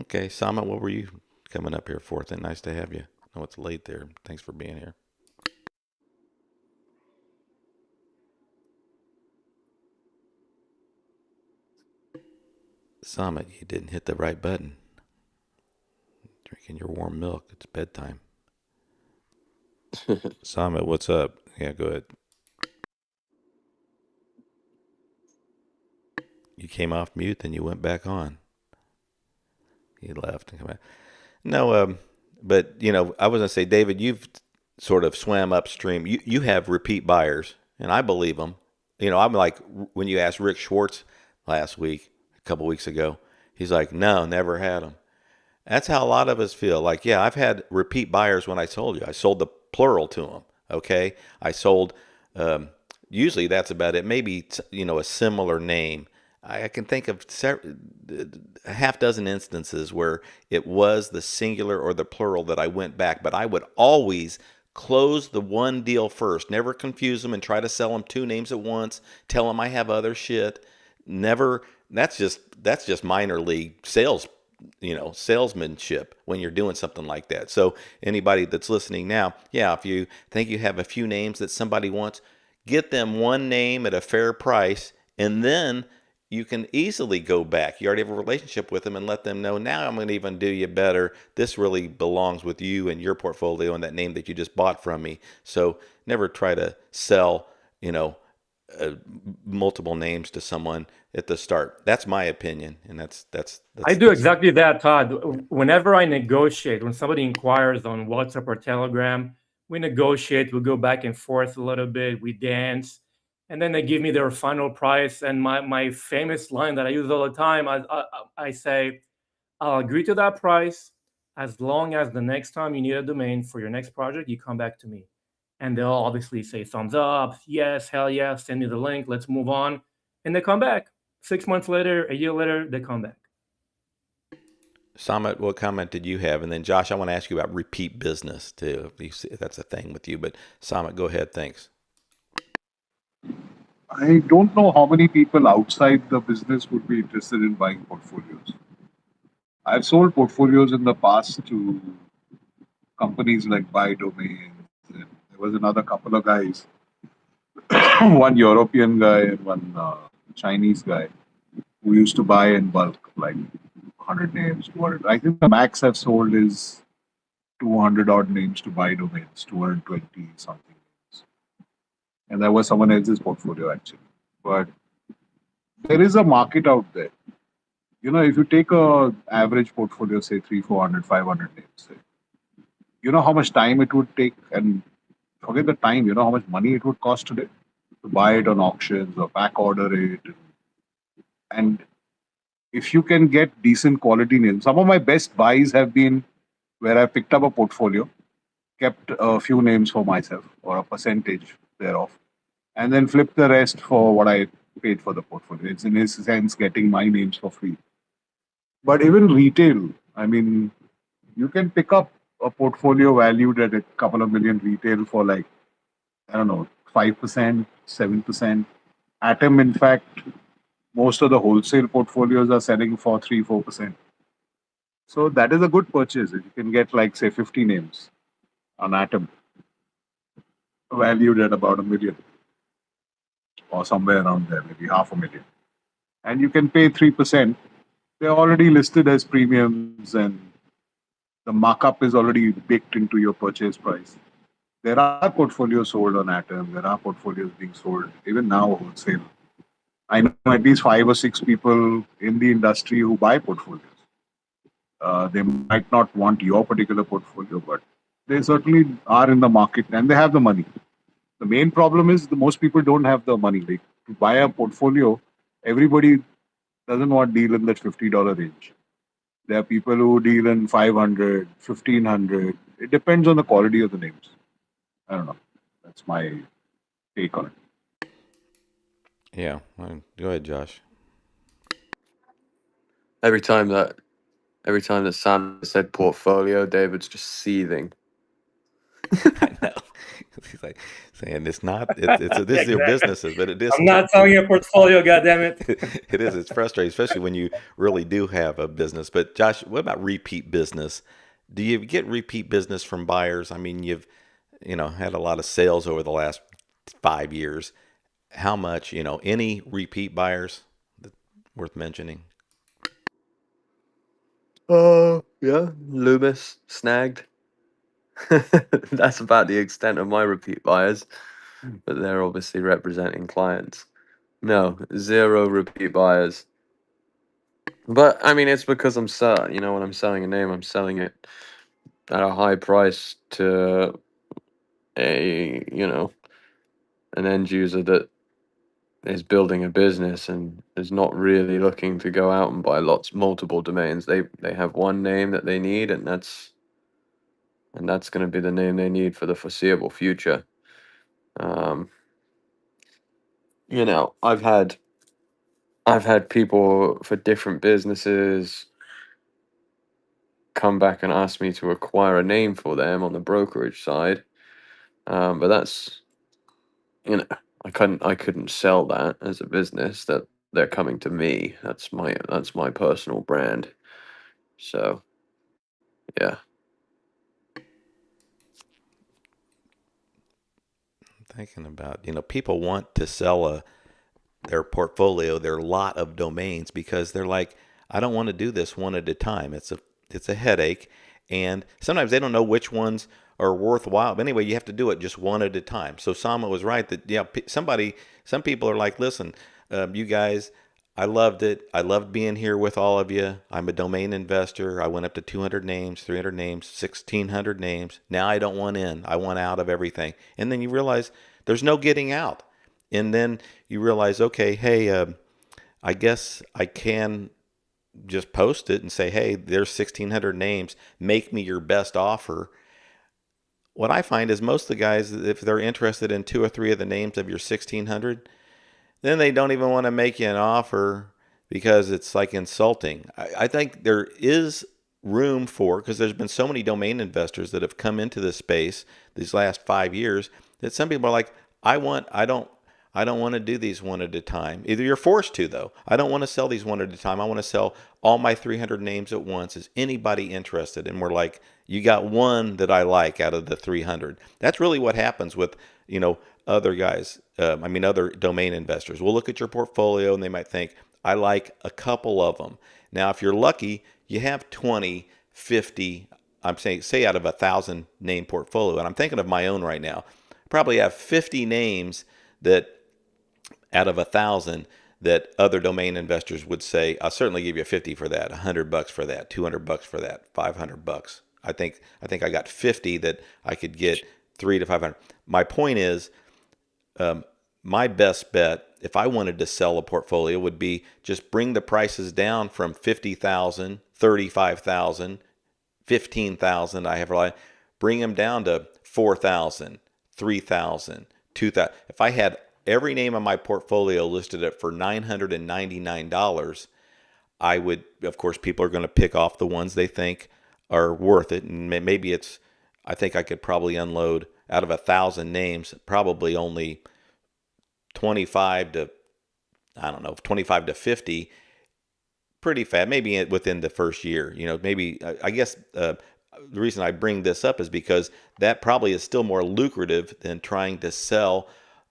Okay, Sama, what were you coming up here for? Nice to have you. I know it's late there. Thanks for being here. Sama, you didn't hit the right button. Drinking your warm milk. It's bedtime. Sama, what's up? Yeah, go ahead. You came off mute, then you went back on. He left and come back. No, but I was gonna say, David, you've sort of swam upstream. You have repeat buyers, and I believe them. I'm like when you asked Rick Schwartz last week, a couple weeks ago, he's like, no, never had them. That's how a lot of us feel. Like, yeah, I've had repeat buyers when I sold you. I sold the plural to them. Okay, I sold. Usually that's about it. Maybe a similar name. I can think of a half dozen instances where it was the singular or the plural that I went back, but I would always close the one deal first. Never confuse them and try to sell them two names at once. Tell them I have other shit. Never. That's just minor league sales, salesmanship when you're doing something like that. So anybody that's listening now, yeah, if you think you have a few names that somebody wants, get them one name at a fair price, and then you can easily go back. You already have a relationship with them and let them know, now I'm going to even do you better. This really belongs with you and your portfolio and that name that you just bought from me. So never try to sell, multiple names to someone at the start. That's my opinion. And that's I do exactly that, Todd. Whenever I negotiate, when somebody inquires on WhatsApp or Telegram, we negotiate, we go back and forth a little bit, we dance, and then they give me their final price. And my famous line that I use all the time, I say, I'll agree to that price as long as the next time you need a domain for your next project, you come back to me. And they'll obviously say thumbs up, yes, hell yeah, send me the link, let's move on. And they come back. 6 months later, a year later, they come back. Samit, what comment did you have? And then Josh, I want to ask you about repeat business too. If that's a thing with you, but Samit, go ahead. Thanks. I don't know how many people outside the business would be interested in buying portfolios. I've sold portfolios in the past to companies like Buy Domains. And there was another couple of guys, one European guy and one Chinese guy, We used to buy in bulk, like 100 names, 200. I think the max I've sold is 200 odd names to buy domains, 220 something names. And that was someone else's portfolio actually. But there is a market out there. If you take a average portfolio, say 3, 400, 500 names, say, you know how much time it would take, and forget the time, you know how much money it would cost today to buy it on auctions or back order it. And if you can get decent quality names, some of my best buys have been where I picked up a portfolio, kept a few names for myself or a percentage thereof, and then flipped the rest for what I paid for the portfolio. It's in a sense getting my names for free. But even retail, I mean, you can pick up a portfolio valued at a couple of million retail for like, I don't know, 5%, 7%. Atom, in fact, most of the wholesale portfolios are selling for 3, 4%. So that is a good purchase. If you can get like, say, 50 names on Atom, valued at about a million or somewhere around there, maybe half a million. And you can pay 3%. They're already listed as premiums and the markup is already baked into your purchase price. There are portfolios sold on Atom. There are portfolios being sold even now wholesale. I know at least 5 or 6 people in the industry who buy portfolios. They might not want your particular portfolio, but they certainly are in the market and they have the money. The main problem is most people don't have the money. Like, to buy a portfolio, everybody doesn't want to deal in that $50 range. There are people who deal in 500, 1500. It depends on the quality of the names. I don't know. That's my take on it. Yeah. Go ahead, Josh. Every time that Sam said portfolio, David's just seething. I know. He's like saying it's not. This is your Exactly. businesses, but it is. I'm not selling your portfolio, goddammit. It is. It's frustrating, especially when you really do have a business. But Josh, what about repeat business? Do you get repeat business from buyers? I mean, you've had a lot of sales over the last 5 years. How much? Any repeat buyers worth mentioning? Oh, yeah. Loomis snagged. That's about the extent of my repeat buyers, but they're obviously representing clients. No, 0 repeat buyers. But I mean, it's because I'm when I'm selling a name, I'm selling it at a high price to an end user that is building a business and is not really looking to go out and buy multiple domains. They have one name that they need, and that's going to be the name they need for the foreseeable future. I've had people for different businesses come back and ask me to acquire a name for them on the brokerage side, but that's I couldn't sell that as a business. That they're coming to me. That's my personal brand. So yeah. Thinking about, people want to sell their portfolio, their lot of domains, because they're like, I don't want to do this one at a time. It's a headache, and sometimes they don't know which ones are worthwhile. But anyway, you have to do it just one at a time. So Sama was right that some people are like, listen, you guys, I loved it. I loved being here with all of you. I'm a domain investor. I went up to 200 names, 300 names, 1,600 names. Now I don't want in. I want out of everything. And then you realize there's no getting out. And then you realize, okay, hey, I guess I can just post it and say, hey, there's 1,600 names. Make me your best offer. What I find is most of the guys, if they're interested in 2 or 3 of the names of your 1,600, then they don't even want to make you an offer because it's like insulting. I think there is room for, because there's been so many domain investors that have come into this space these last 5 years, that some people are like, I don't want to do these one at a time. Either you're forced to, though. I don't want to sell these one at a time. I want to sell all my 300 names at once. Is anybody interested? And we're like, you got one that I like out of the 300. That's really what happens with, other guys. Other domain investors will look at your portfolio and they might think, I like a couple of them. Now, if you're lucky, you have 20, 50. I'm saying, say out of 1,000 name portfolio, and I'm thinking of my own right now. Probably have 50 names that out of 1,000 that other domain investors would say, I'll certainly give you 50 for that, $100 for that, $200 for that, $500. I think I got 50 that I could get 3 to 500. My point is, my best bet if I wanted to sell a portfolio would be just bring the prices down from 50,000, 35,000, 15,000. I have bring them down to 4,000, 3,000, 2,000. If I had every name on my portfolio listed at for $999, I would, of course, people are going to pick off the ones they think are worth it. And maybe I think I could probably unload out of 1,000 names, probably only 25 to, I don't know, 25 to 50 pretty fast, maybe within the first year. Maybe, I guess the reason I bring this up is because that probably is still more lucrative than trying to sell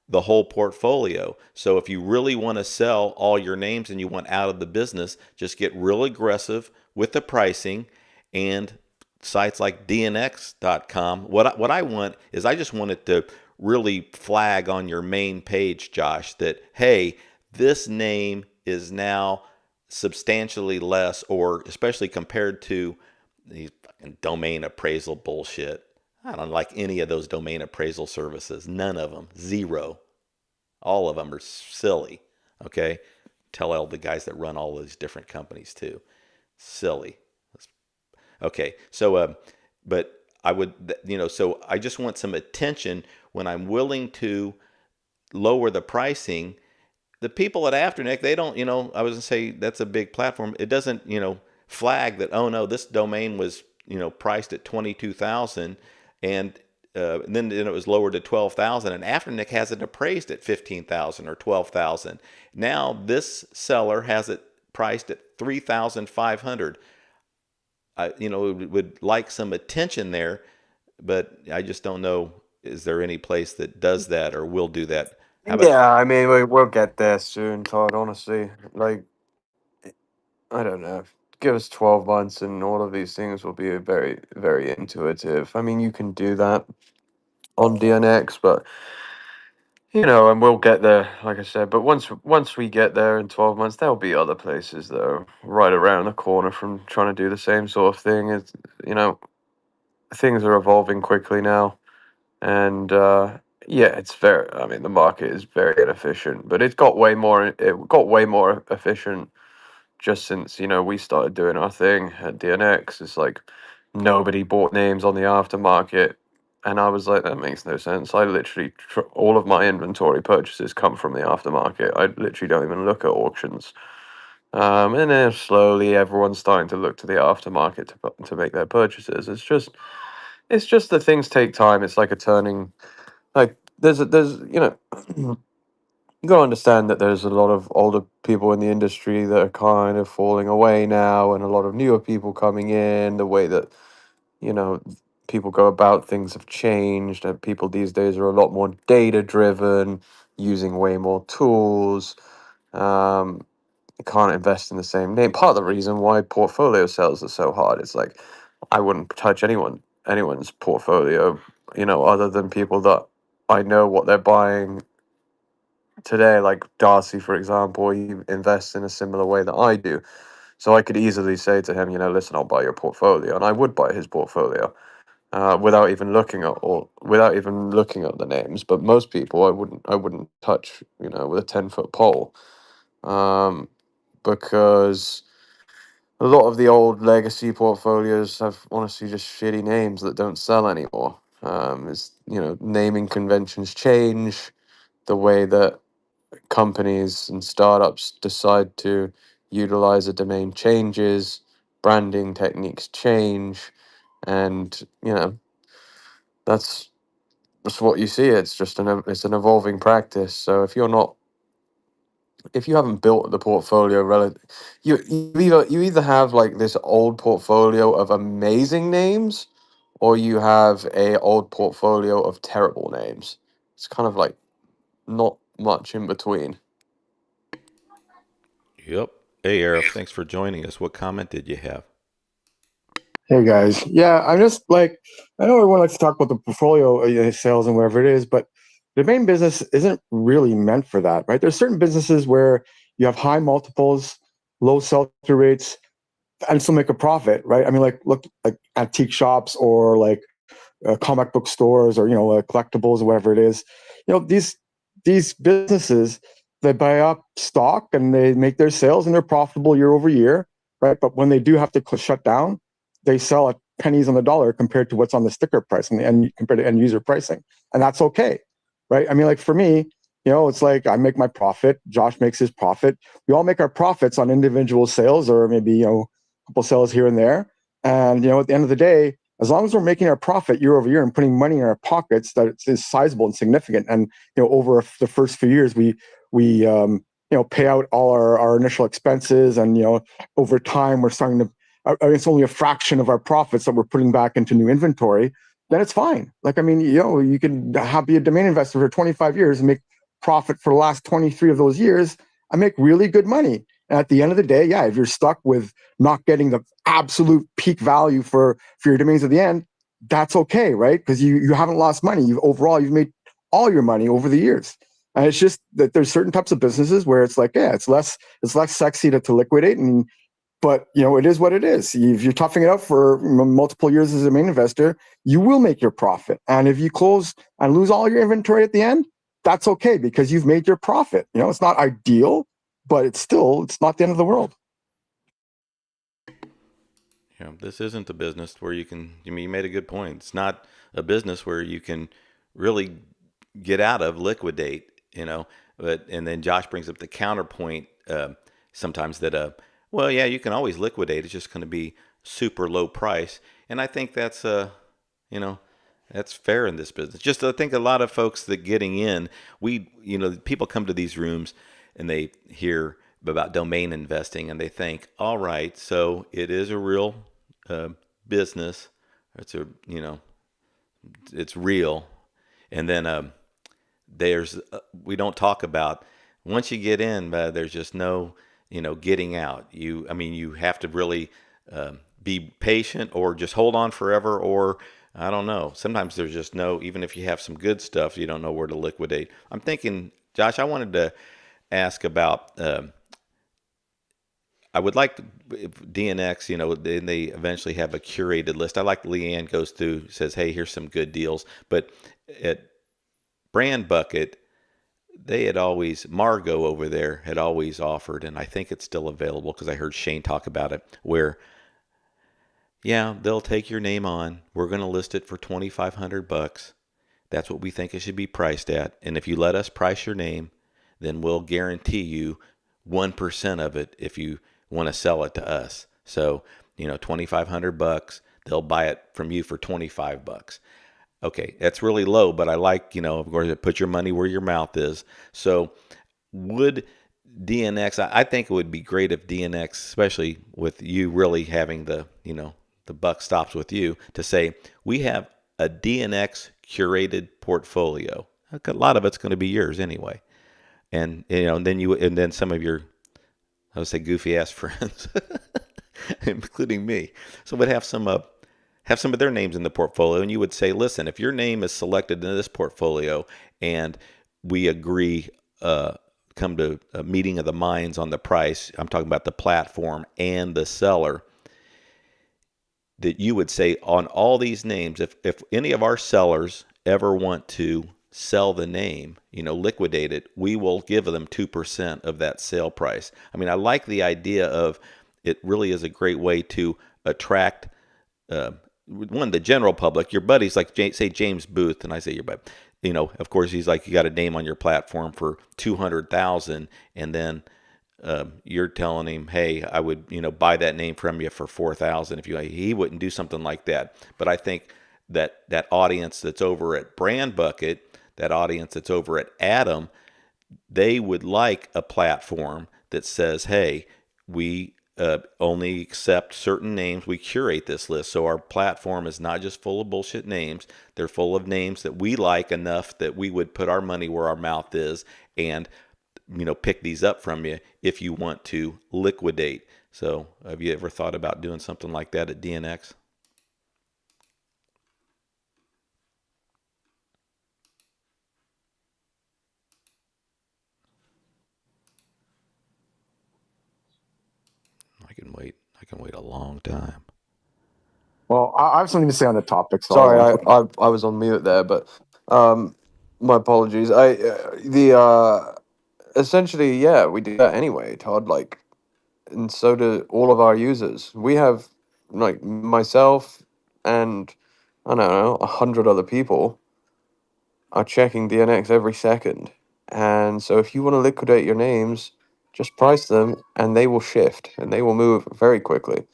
the whole portfolio. So if you really want to sell all your names and you want out of the business, just get real aggressive with the pricing. And sites like DNX.com, what I want is, I just want it to really flag on your main page, Josh, that, hey, this name is now substantially less, or especially compared to these fucking domain appraisal bullshit. I don't like any of those domain appraisal services. None of them. Zero. All of them are silly. Okay? Tell all the guys that run all these different companies too. Silly. Okay. So, but I would, so I just want some attention when I'm willing to lower the pricing. The people at Afternic, they don't, I was going to say that's a big platform. It doesn't, flag that, oh no, this domain was, priced at 22,000, and then it was lowered to 12,000, and Afternic has it appraised at 15,000 or 12,000. Now this seller has it priced at 3,500. I, would like some attention there, but I just don't know. Is there any place that does that or will do that? How about Yeah, I mean, we'll get there soon, Todd. Honestly, like, I don't know. Give us 12 months, and all of these things will be very, very intuitive. I mean, you can do that on DNX, but and we'll get there, like I said. But once we get there in 12 months, there'll be other places that are right around the corner from trying to do the same sort of thing. It's things are evolving quickly now, and yeah, it's very. I mean, the market is very inefficient, but it got way more. It got way more efficient just since we started doing our thing at DNX. It's like nobody bought names on the aftermarket, and I was like, that makes no sense. I literally all of my inventory purchases come from the aftermarket. I literally don't even look at auctions. And then slowly everyone's starting to look to the aftermarket to make their purchases. It's just that things take time. It's like a turning. Like there's you gotta understand that there's a lot of older people in the industry that are kind of falling away now, and a lot of newer people coming in. The way that you know people go about things have changed, and people these days are a lot more data driven, using way more tools. Um, you can't invest in the same name. Part of the reason why portfolio sales are so hard is like I wouldn't touch anyone's portfolio, other than people that I know what they're buying today, like Darcy, for example. He invests in a similar way that I do. So I could easily say to him, listen, I'll buy your portfolio, and I would buy his portfolio without even looking at the names. But most people, I wouldn't touch, with a 10-foot pole, um, because a lot of the old legacy portfolios have honestly just shitty names that don't sell anymore. Naming conventions change, the way that companies and startups decide to utilize a domain changes, branding techniques change, and that's that's what you see. It's just it's an evolving practice. So if you haven't built the portfolio you either have like this old portfolio of amazing names, or you have a old portfolio of terrible names. It's kind of like not much in between. Yep. Hey, Arif, thanks for joining us. What comment did you have? Hey guys, yeah, I'm just like, I know everyone likes to talk about the portfolio sales and whatever it is, but the main business isn't really meant for that, right? There's certain businesses where you have high multiples, low sell-through rates, and still make a profit, right? I mean, like look like antique shops or like comic book stores or collectibles or whatever it is. These businesses, they buy up stock and they make their sales and they're profitable year over year, right? But when they do have to shut down, they sell at pennies on the dollar compared to what's on the sticker price and compared to end user pricing, and that's okay, right? I mean, like for me, it's like I make my profit, Josh makes his profit. We all make our profits on individual sales or maybe a couple sales here and there, and at the end of the day, as long as we're making our profit year over year and putting money in our pockets that is sizable and significant, and over the first few years we pay out all our initial expenses, and over time we're starting to, it's only a fraction of our profits that we're putting back into new inventory, then it's fine. Like, I mean, you can be a domain investor for 25 years and make profit for the last 23 of those years. I make really good money. And at the end of the day, yeah, if you're stuck with not getting the absolute peak value for your domains at the end, that's okay, right? Because you haven't lost money. You've made all your money over the years. And it's just that there's certain types of businesses where it's like, yeah, it's less sexy to liquidate, but it is what it is. If you're toughing it out for multiple years as a main investor, you will make your profit. And if you close and lose all your inventory at the end, that's okay because you've made your profit. It's not ideal, but it's not the end of the world. This isn't a business where you made a good point. It's not a business where you can really get out of, liquidate, and then Josh brings up the counterpoint sometimes that, well, yeah, you can always liquidate. It's just going to be super low price. And I think that's, that's fair in this business. Just I think a lot of folks that getting in, people come to these rooms and they hear about domain investing and they think, all right, so it is a real business. It's real. And then we don't talk about once you get in, there's just no, getting out. You have to really be patient or just hold on forever, or I don't know. Sometimes there's just even if you have some good stuff, you don't know where to liquidate. I'm thinking, Josh, I wanted to ask about, I would like if DNX, then they eventually have a curated list. I like Leanne goes through, says, hey, here's some good deals. But at Brand Bucket, Margot over there had always offered, and I think it's still available because I heard Shane talk about it, where, yeah, they'll take your name on. We're going to list it for $2,500. That's what we think it should be priced at. And if you let us price your name, then we'll guarantee you 1% of it if you want to sell it to us. So, $2,500, they'll buy it from you for $25. Okay, that's really low, but I like, of course, put your money where your mouth is. So would DNX, I think it would be great if DNX, especially with you really having the buck stops with you, to say, we have a DNX curated portfolio. A lot of it's going to be yours anyway. And, and then some of your, I would say, goofy ass friends, including me. So we'd have some of their names in the portfolio, and you would say, listen, if your name is selected in this portfolio and we agree, come to a meeting of the minds on the price, I'm talking about the platform and the seller, that you would say on all these names, if any of our sellers ever want to sell the name, liquidate it, we will give them 2% of that sale price. I mean, I like the idea of it really is a great way to attract, the general public, your buddies, like say James Booth, and I say your buddy, of course he's like, you got a name on your platform for 200,000, and then you're telling him, hey, I would, buy that name from you for 4,000. He wouldn't do something like that. But I think that audience that's over at Brand Bucket, that audience that's over at Adam, they would like a platform that says, hey, we only accept certain names. We curate this list. So our platform is not just full of bullshit names. They're full of names that we like enough that we would put our money where our mouth is. And pick these up from you if you want to liquidate. So have you ever thought about doing something like that at DNX? I can wait. I can wait a long time. Well, I have something to say on the topic. So Sorry, I was on mute there, but my apologies. Essentially, yeah, we do that anyway, Todd. Like, and so do all of our users. We have, like, myself and I don't know, 100 other people are checking DNX every second. And so if you want to liquidate your names, just price them and they will shift and they will move very quickly.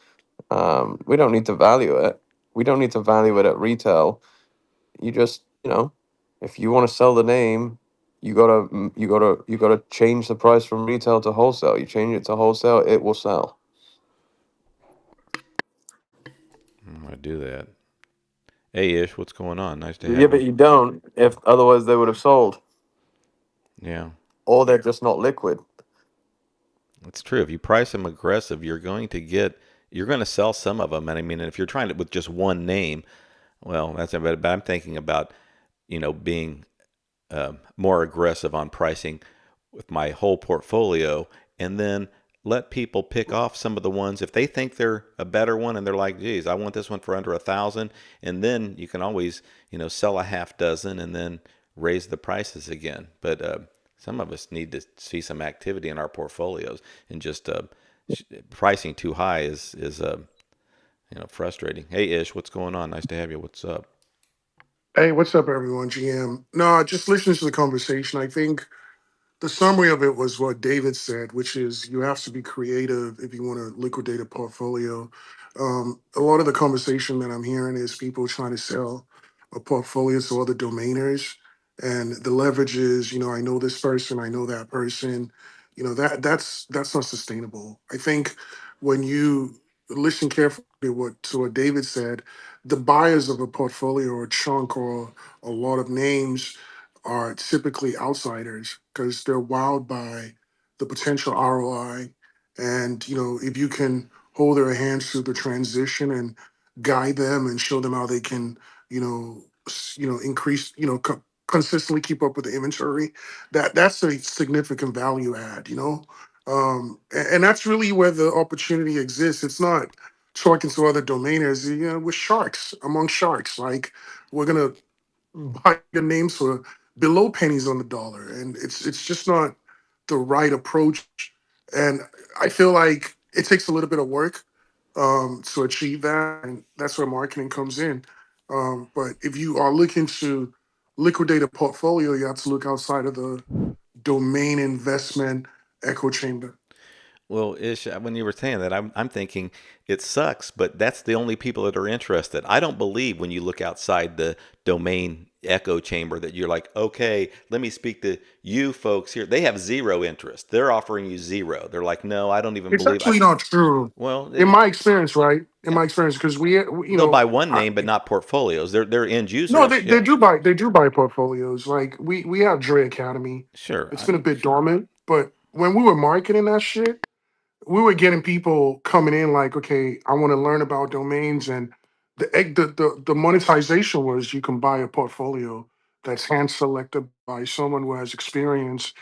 We don't need to value it. We don't need to value it at retail. You just, if you want to sell the name, you gotta change the price from retail to wholesale. You change it to wholesale, it will sell. I do that. Hey, Ish, what's going on? Nice to Yeah, have but you. you don't. If otherwise they would have sold, Yeah, or they're just not liquid. it's true. If you price them aggressive, you're going to sell some of them. And I mean, if you're trying to with just one name, well, that's it. But I'm thinking about, being more aggressive on pricing with my whole portfolio, and then let people pick off some of the ones if they think they're a better one and they're like, geez, I want this one for under 1,000. And then you can always, sell a half dozen and then raise the prices again. But some of us need to see some activity in our portfolios, and just pricing too high is frustrating. Hey, Ish, what's going on? Nice to have you. What's up? Hey, what's up, everyone? GM. No, just listening to the conversation. I think the summary of it was what David said, which is you have to be creative if you want to liquidate a portfolio. A lot of the conversation that I'm hearing is people trying to sell a portfolio to other domainers, and the leverage is, I know this person, I know that person. That's not sustainable. I think when you listen carefully to what David said, the buyers of a portfolio or chunk or a lot of names are typically outsiders because they're wowed by the potential ROI. And, if you can hold their hands through the transition and guide them and show them how they can, increase, consistently keep up with the inventory, that's a significant value add. And that's really where the opportunity exists. It's not talking to other domainers, we're sharks among sharks. Like, we're gonna buy your names for below pennies on the dollar, and it's just not the right approach. And I feel like it takes a little bit of work to achieve that, and that's where marketing comes in. But if you are looking to liquidate a portfolio, you have to look outside of the domain investment echo chamber. Well, Ish, when you were saying that, I'm thinking it sucks, but that's the only people that are interested. I don't believe when you look outside the domain echo chamber that you're like, okay, let me speak to you folks here. They have zero interest. They're offering you zero. They're like, no, I don't even It's believe. actually not true, Well, in my experience, right? In yeah, my experience, because they'll buy one name, but not portfolios. They're end no, users. they Yeah, do buy portfolios. Like, we have Dre Academy. sure. It's been a bit dormant, but when we were marketing that shit, we were getting people coming in like, okay, I want to learn about domains, and the monetization was you can buy a portfolio that's hand selected by someone who has experience,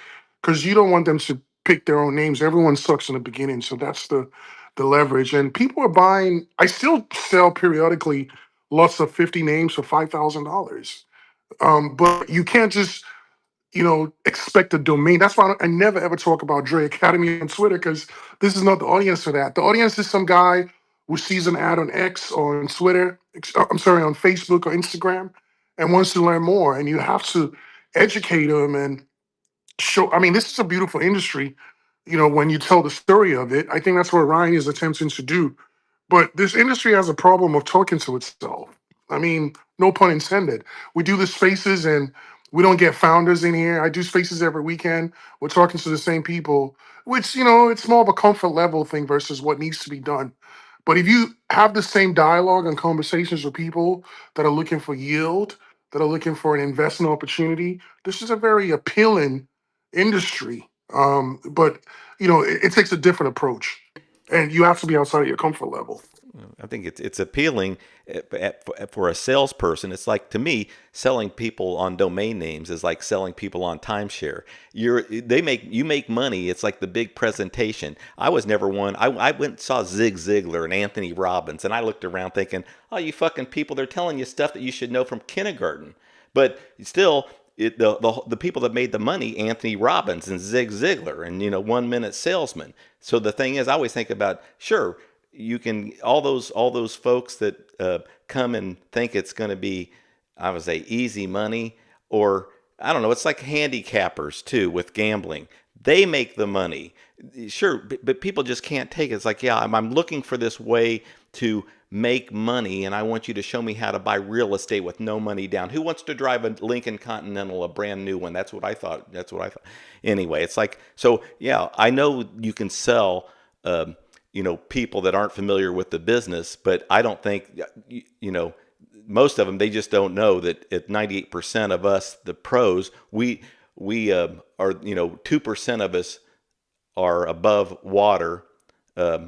because you don't want them to pick their own names. Everyone sucks in the beginning, so that's the leverage. And people are buying. I still sell periodically lots of 50 names for $5,000. But you can't just expect a domain. That's why I never ever talk about Dre Academy on Twitter, because this is not the audience for that. The audience is some guy who sees an ad on X or on Twitter, I'm sorry, on Facebook or Instagram, and wants to learn more. And you have to educate them and show. I mean, this is a beautiful industry, when you tell the story of it. I think that's what Ryan is attempting to do. But this industry has a problem of talking to itself. I mean, no pun intended. We do the spaces and we don't get founders in here. I do spaces every weekend. We're talking to the same people, which, it's more of a comfort level thing versus what needs to be done. But if you have the same dialogue and conversations with people that are looking for yield, that are looking for an investment opportunity, this is a very appealing industry. But it takes a different approach, and you have to be outside of your comfort level. I think it's appealing for a salesperson. It's like, to me, selling people on domain names is like selling people on timeshare. You make money. It's like the big presentation. I was never one. I went and saw Zig Ziglar and Anthony Robbins, and I looked around thinking, oh, you fucking people, they're telling you stuff that you should know from kindergarten. But still, the people that made the money, Anthony Robbins and Zig Ziglar, and 1 minute salesman. So the thing is, I always think about, sure, you can, all those folks that come and think it's going to be, I would say, easy money, or I don't know. It's like handicappers too with gambling. They make the money, sure, but people just can't take it. It's like, yeah, I'm looking for this way to make money, and I want you to show me how to buy real estate with no money down. Who wants to drive a Lincoln Continental, a brand new one? That's what I thought. Anyway, it's like, so yeah, I know you can sell. People that aren't familiar with the business, but I don't think, most of them, they just don't know that at 98% of us, the pros, we are, 2% of us are above water,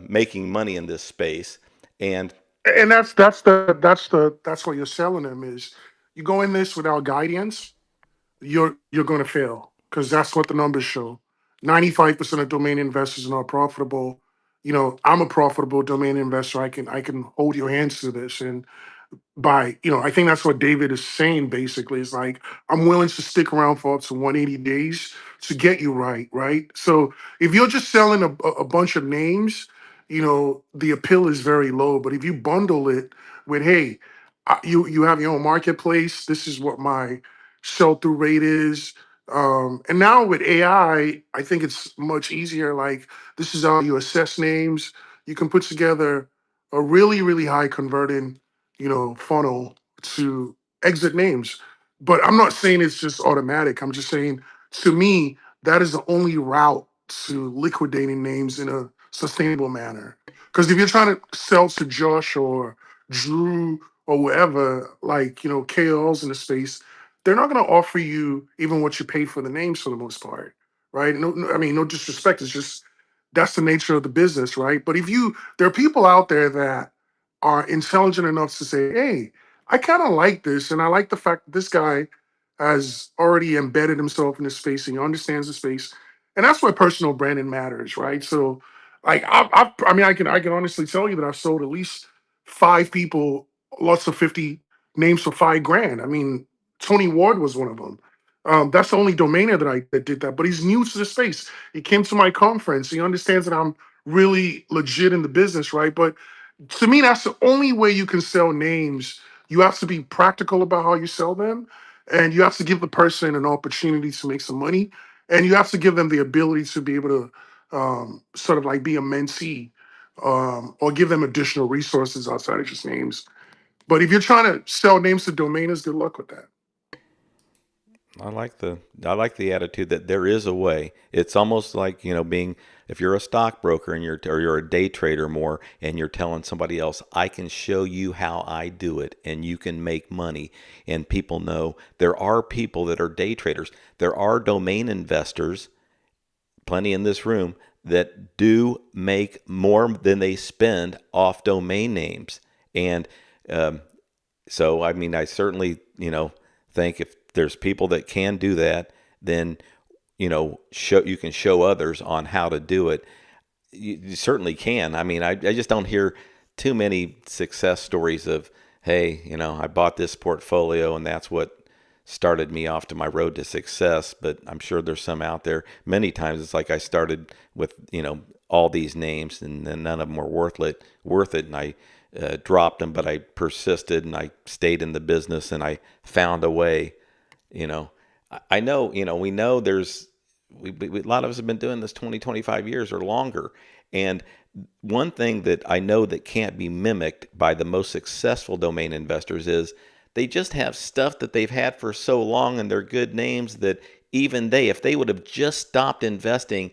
making money in this space. And And that's what you're selling them is. You go in this without guidance, you're going to fail because that's what the numbers show. 95% of domain investors are not profitable. I'm a profitable domain investor. I can hold your hands to this, and I think that's what David is saying basically. Is like, I'm willing to stick around for up to 180 days to get you right? So if you're just selling a bunch of names, the appeal is very low. But if you bundle it with, hey, you have your own marketplace, this is what my sell through rate is. And now with AI, I think it's much easier. Like, this is how you assess names. You can put together a really, really high converting funnel to exit names. But I'm not saying it's just automatic. I'm just saying, to me, that is the only route to liquidating names in a sustainable manner. Because if you're trying to sell to Josh or Drew or whoever, like, KOLs in the space, they're not going to offer you even what you pay for the names for the most part, right? I mean, no disrespect. It's just that's the nature of the business, right? But there are people out there that are intelligent enough to say, hey, I kind of like this. And I like the fact that this guy has already embedded himself in the space and he understands the space. And that's why personal branding matters, right? So, like, I can honestly tell you that I've sold at least 5 people lots of 50 names for 5 grand. I mean, Tony Ward was one of them. That's the only domainer that did that, but he's new to the space. He came to my conference. He understands that I'm really legit in the business, right? But to me, that's the only way you can sell names. You have to be practical about how you sell them, and you have to give the person an opportunity to make some money, and you have to give them the ability to be able to sort of like be a mentee, or give them additional resources outside of just names. But if you're trying to sell names to domainers, good luck with that. I like the attitude that there is a way. It's almost like, being, if you're a stockbroker and you're a day trader more, and you're telling somebody else, I can show you how I do it and you can make money. And people know there are people that are day traders. There are domain investors, plenty in this room, that do make more than they spend off domain names. And so, I mean, I certainly, think if there's people that can do that, then, you can show others on how to do it. You certainly can. I mean, I just don't hear too many success stories of, hey, I bought this portfolio and that's what started me off to my road to success. But I'm sure there's some out there. Many times it's like I started with, all these names, and then none of them were worth it. And I dropped them, but I persisted and I stayed in the business and I found a way. I know, we know a lot of us have been doing this 20, 25 years or longer. And one thing that I know that can't be mimicked by the most successful domain investors is they just have stuff that they've had for so long, and they're good names that even if they would have just stopped investing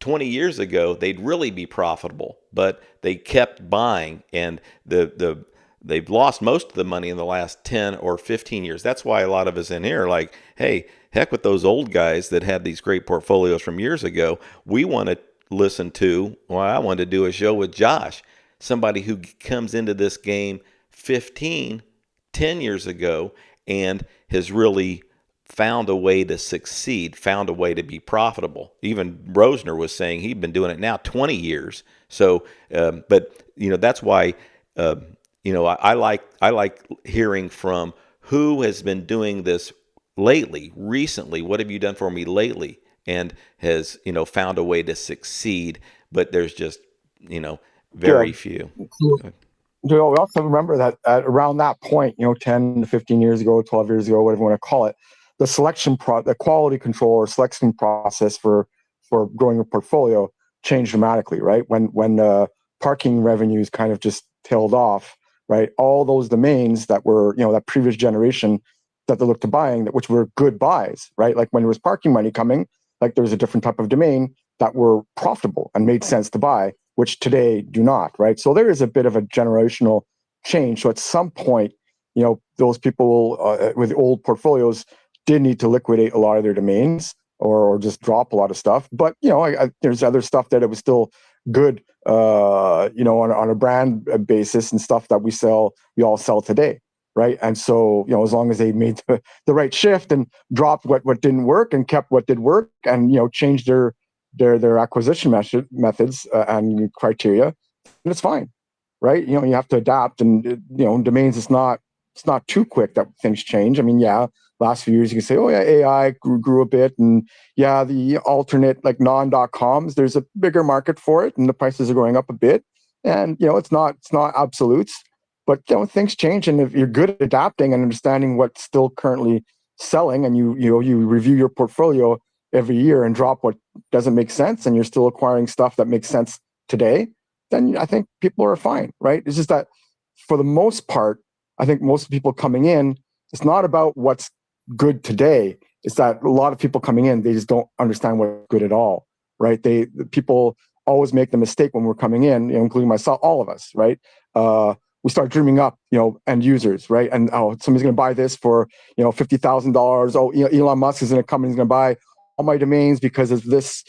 20 years ago, they'd really be profitable. But they kept buying, and they've lost most of the money in the last 10 or 15 years. That's why a lot of us in here are like, hey, heck with those old guys that had these great portfolios from years ago. We want to listen to, well, I wanted to do a show with Josh, somebody who comes into this game 10 years ago and has really found a way to succeed, found a way to be profitable. Even Rosner was saying he'd been doing it now 20 years. So, but that's why, I like hearing from who has been doing this lately, recently. What have you done for me lately? And has, found a way to succeed, but there's just, Yeah. very few. We also remember that at around that point, 10 to 15 years ago, 12 years ago, whatever you want to call it, the quality control or selection process for growing a portfolio changed dramatically, right? When parking revenues kind of just tailed off, right? All those domains that were, that previous generation that they looked to buying, which were good buys, right? Like when there was parking money coming, like there was a different type of domain that were profitable and made sense to buy, which today do not, right? So there is a bit of a generational change. So at some point, those people with old portfolios did need to liquidate a lot of their domains or just drop a lot of stuff. But there's other stuff that it was still good, on a brand basis and stuff that we all sell today, right? And so as long as they made the right shift and dropped what didn't work and kept what did work, and changed their acquisition methods and criteria, and it's fine, right? You have to adapt, and domains, it's not too quick that things change. I mean, yeah, last few years you can say, oh yeah, AI grew a bit, and yeah, the alternate like non.coms, there's a bigger market for it, and the prices are going up a bit, and it's not absolutes, but things change, and if you're good at adapting and understanding what's still currently selling, and you review your portfolio every year and drop what doesn't make sense, and you're still acquiring stuff that makes sense today, then I think people are fine, right? It's just that for the most part, I think most people coming in, it's not about what's good today. It's that a lot of people coming in, they just don't understand what's good at all, right? The people always make the mistake when we're coming in, including myself, all of us, right? We start dreaming up, end users, right? And somebody's going to buy this for, $50,000. Oh, Elon Musk is going to come and he's going to buy all my domains because of this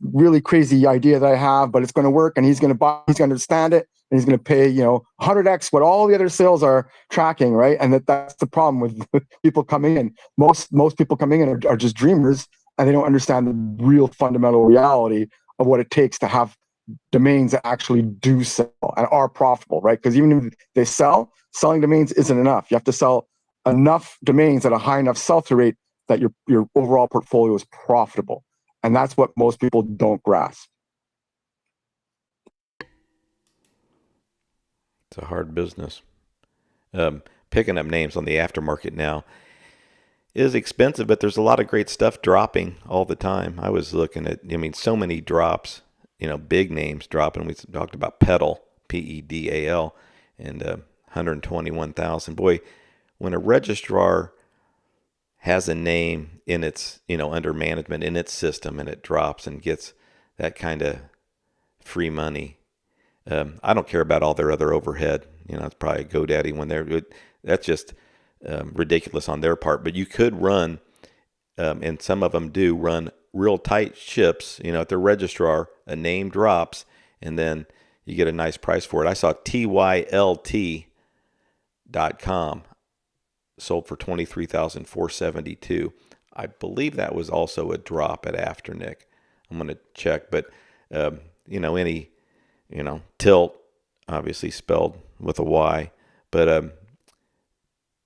really crazy idea that I have, but it's going to work, and he's going to understand it, and he's going to pay 100x what all the other sales are tracking, right? And that's the problem with people coming in. Most people coming in are just dreamers, and they don't understand the real fundamental reality of what it takes to have domains that actually do sell and are profitable, right? Because even if they selling domains isn't enough. You have to sell enough domains at a high enough sell-through rate that your overall portfolio is profitable. And that's what most people don't grasp. It's a hard business. Picking up names on the aftermarket now is expensive, but there's a lot of great stuff dropping all the time. I was looking at, so many drops, big names dropping. We talked about Pedal, Pedal, and 121,000. Boy, when a registrar has a name in its, under management in its system, and it drops and gets that kind of free money, I don't care about all their other overhead. It's probably GoDaddy when that's just ridiculous on their part. But you could run, and some of them do run real tight ships, at their registrar, a name drops, and then you get a nice price for it. I saw tylt.com sold for $23,472. I believe that was also a drop at Afternic. I'm going to check, but any tilt, obviously spelled with a Y, but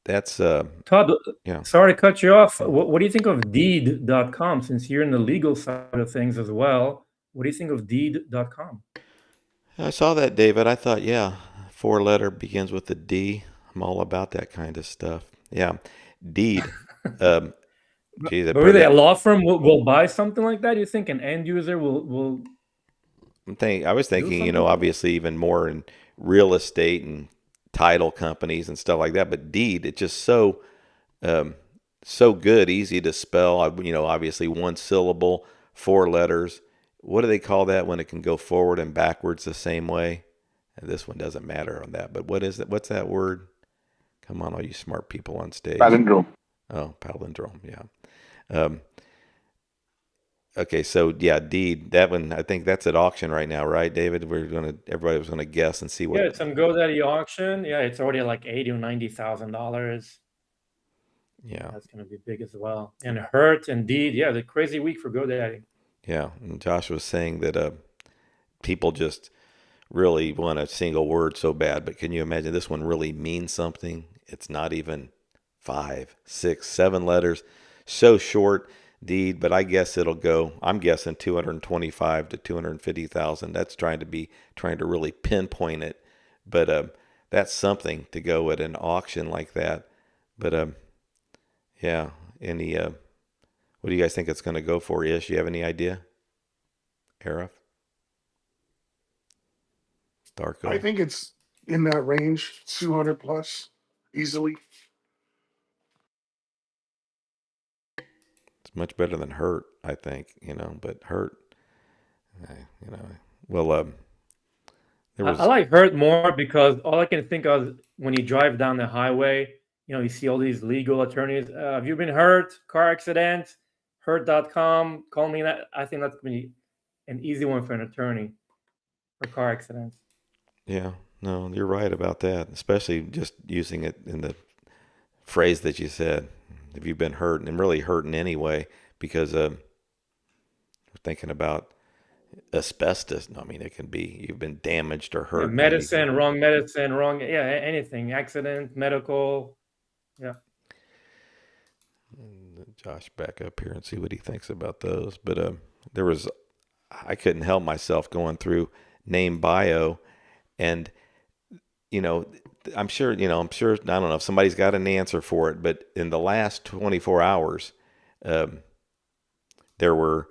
that's Todd, yeah. sorry to cut you off. What do you think of deed.com, since you're in the legal side of things as well? What do you think of deed.com? I saw that, David. I thought, yeah, 4-letter begins with a D. I'm all about that kind of stuff. Yeah, deed. Gee, But really, a law firm will buy something like that? You think an end user will I was thinking, obviously even more in real estate and title companies and stuff like that. But deed, it's just so good, easy to spell. Obviously one syllable, 4 letters. What do they call that when it can go forward and backwards the same way? And this one doesn't matter on that. But what is it? What's that word? Come on, all you smart people on stage. Palindrome. Oh, palindrome. Yeah. Um, okay, so yeah, Deed. That one, I think that's at auction right now, right, David? Everybody was gonna guess and see Yeah, what. it's some GoDaddy auction. Yeah, it's already like $80,000 or $90,000. Yeah, That's gonna be big as well. And Hurt, Indeed, yeah, the crazy week for GoDaddy. yeah. And Josh was saying that people just really want a single word so bad, but can you imagine this one really means something? It's not even 5, 6, 7 letters. So short, Deed, but I guess it'll go. I'm guessing 225 to 250,000. That's trying to really pinpoint it, but that's something to go at an auction like that. But yeah, any what do you guys think it's going to go for? Ish, you have any idea? Arif, I Darko. think it's in that range, 200 plus, easily. It's much better than Hurt, I think. But Hurt, you know, well, there I was, like Hurt more because all I can think of when you drive down the highway, you see all these legal attorneys. Have you been hurt? Car accident? Hurt.com. Call me that. I think that's gonna be an easy one for an attorney for car accidents. yeah, no, you're right about that, especially just using it in the phrase that you said. If you've been hurt and really hurting anyway, because we're thinking about asbestos. No, I mean, it can be you've been damaged or Yeah, hurt in any. medicine, wrong. Yeah, anything, accident, medical. Yeah. Josh back up here and see what he thinks about those. But there was, I couldn't help myself going through name bio, and you know, I'm sure, I don't know if somebody's got an answer for it, but in the last 24 hours, um, there were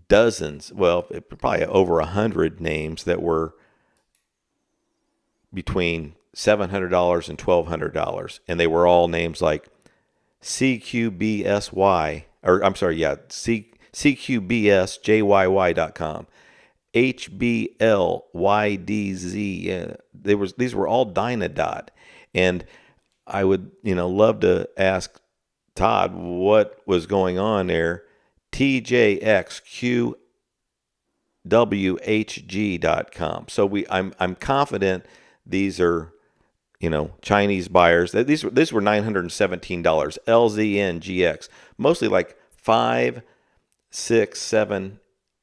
dozens, well, probably over 100 names that were between $700 and $1,200. And they were all names like CQBSY, or I'm sorry, yeah, CQBSJYY.com. HBLYDZ. These were all Dynadot, and I would love to ask Todd what was going on there. TJXQWHG.com. So I'm confident these are Chinese buyers. These were $917. LZNGX, mostly like 5, 6, 7.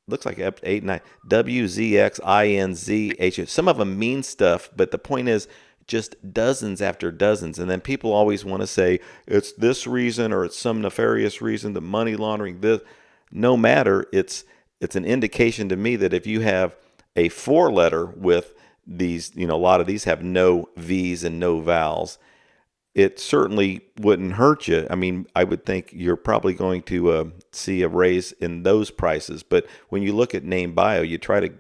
Looks like up to 8, 9. WZXINZH. Some of them mean stuff, but the point is just dozens after dozens. And then people always want to say it's this reason or it's some nefarious reason, the money laundering, this. No matter, it's an indication to me that if you have a 4-letter with these, a lot of these have no V's and no vowels, it certainly wouldn't hurt you. I mean, I would think you're probably going to see a raise in those prices. But when you look at name bio, you try to,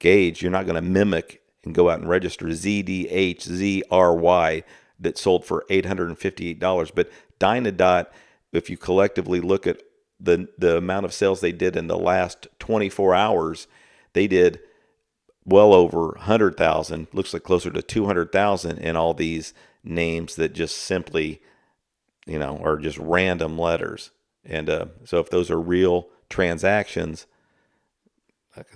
gauge. You're not going to mimic and go out and register ZDHZRY that sold for $858. But Dynadot, if you collectively look at the amount of sales they did in the last 24 hours, they did well over 100,000, looks like closer to 200,000 in all these names that just simply, are just random letters. And so if those are real transactions,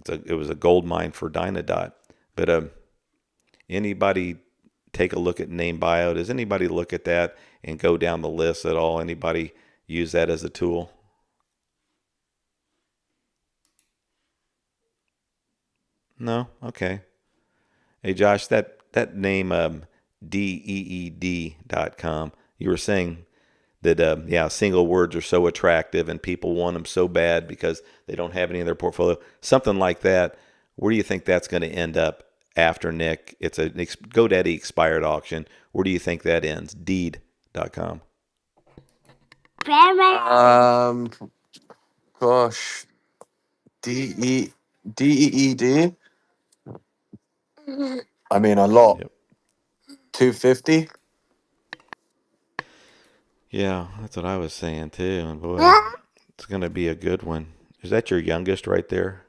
it was a gold mine for Dynadot. But anybody take a look at name bio? Does anybody look at that and go down the list at all? Anybody use that as a tool? No? Okay. Hey, Josh, that name, DEED.com, you were saying that, single words are so attractive and people want them so bad because they don't have any in their portfolio. Something like that. Where do you think that's going to end up after, Nick? It's a GoDaddy expired auction. Where do you think that ends? Deed.com. Gosh, DEED. I mean, a lot. Yep. 250. Yeah, that's what I was saying too. And boy, it's going to be a good one. Is that your youngest right there?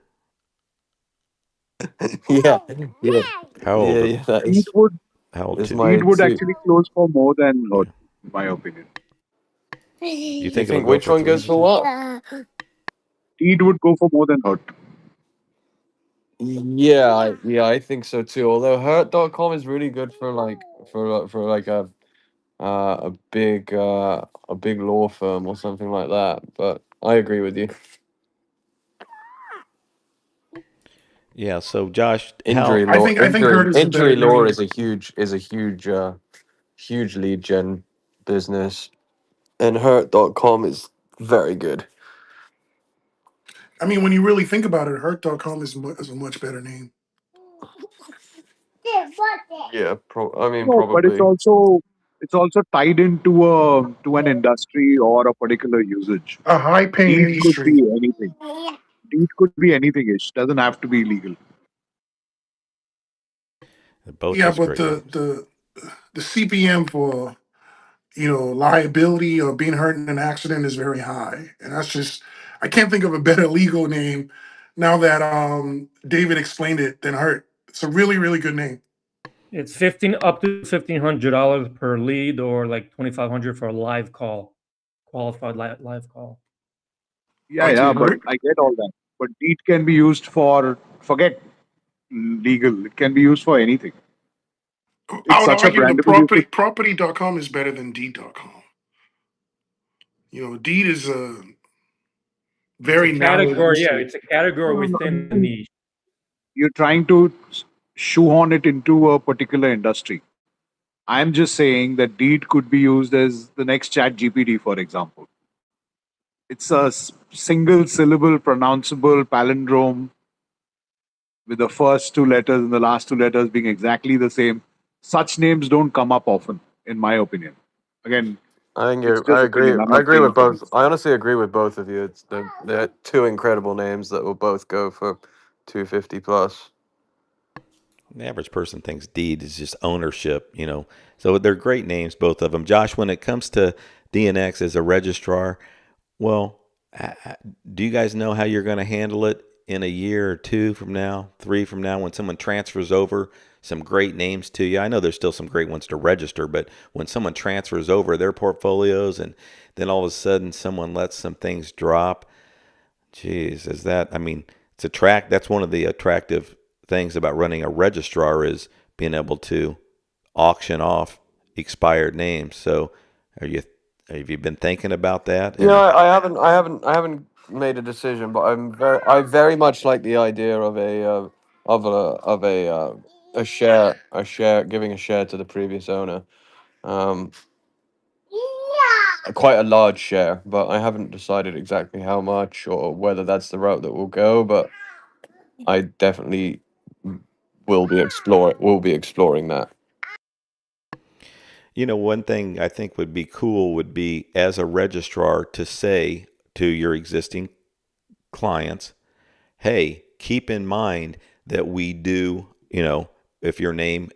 Yeah, yeah, How old? yeah. That Deed is, would How old? is Too? my Deed would two. actually close for more than Hurt, in my opinion. You You think it'll think go which for one three, goes you for said? what? Deed would go for more than Hurt. Yeah, I think so too. Although hurt.com is really good for like a big law firm or something like that. But I agree with you. Yeah. So Josh, Injury I law, think Hurt is a better injury law name. is a huge lead gen business, and hurt.com is very good. I mean, when you really think about it, Hurt.com is a much better name. Yeah, I mean No, but probably. it's also tied into a to an industry or a particular usage. A high paying Deed could industry. be anything. Deed could be anything. It doesn't have to be legal. they're both Yeah, just but great names. the CPM for liability or being hurt in an accident is very high, and that's just I can't think of a better legal name now that David explained it than Hurt. It's a really really good name. It's 15 up to $1,500 per lead, or like 2,500 for a live call, qualified live call. Yeah, Like yeah, to but Hurt. I get all that. But deed can be used for forget legal. It can be used for anything. I It's would such a argue the brandable. You could property.com is better than deed.com. Deed is a It's a very narrow category. Yeah, industry. it's a category no, no, within the no. niche. You're trying to shoehorn it into a particular industry. I'm just saying that deed could be used as the next chat GPT, for example. It's a single syllable pronounceable palindrome with the first two letters and the last two letters being exactly the same. Such names don't come up often, in my opinion. Again, it's I just agree. opinion. I'm I not agree saying with things. both. I honestly agree with both of you. They're two incredible names that will both go for 250 plus. The average person thinks deed is just ownership. So they're great names, both of them. Josh, when it comes to DNX as a registrar, well, do you guys know how you're going to handle it in a year or two from now, three from now, when someone transfers over some great names to you? I know there's still some great ones to register, but when someone transfers over their portfolios and then all of a sudden someone lets some things drop, geez, I mean, that's one of the attractive things about running a registrar is being able to auction off expired names. So are you, have you been thinking about that? Yeah, And I haven't made a decision, but I very much like the idea of giving a share to the previous owner. Um, quite a large share, but I haven't decided exactly how much or whether that's the route that we'll go. But I definitely will be exploring that. one thing I think would be cool would be as a registrar to say to your existing clients, hey, keep in mind that we do, if your name,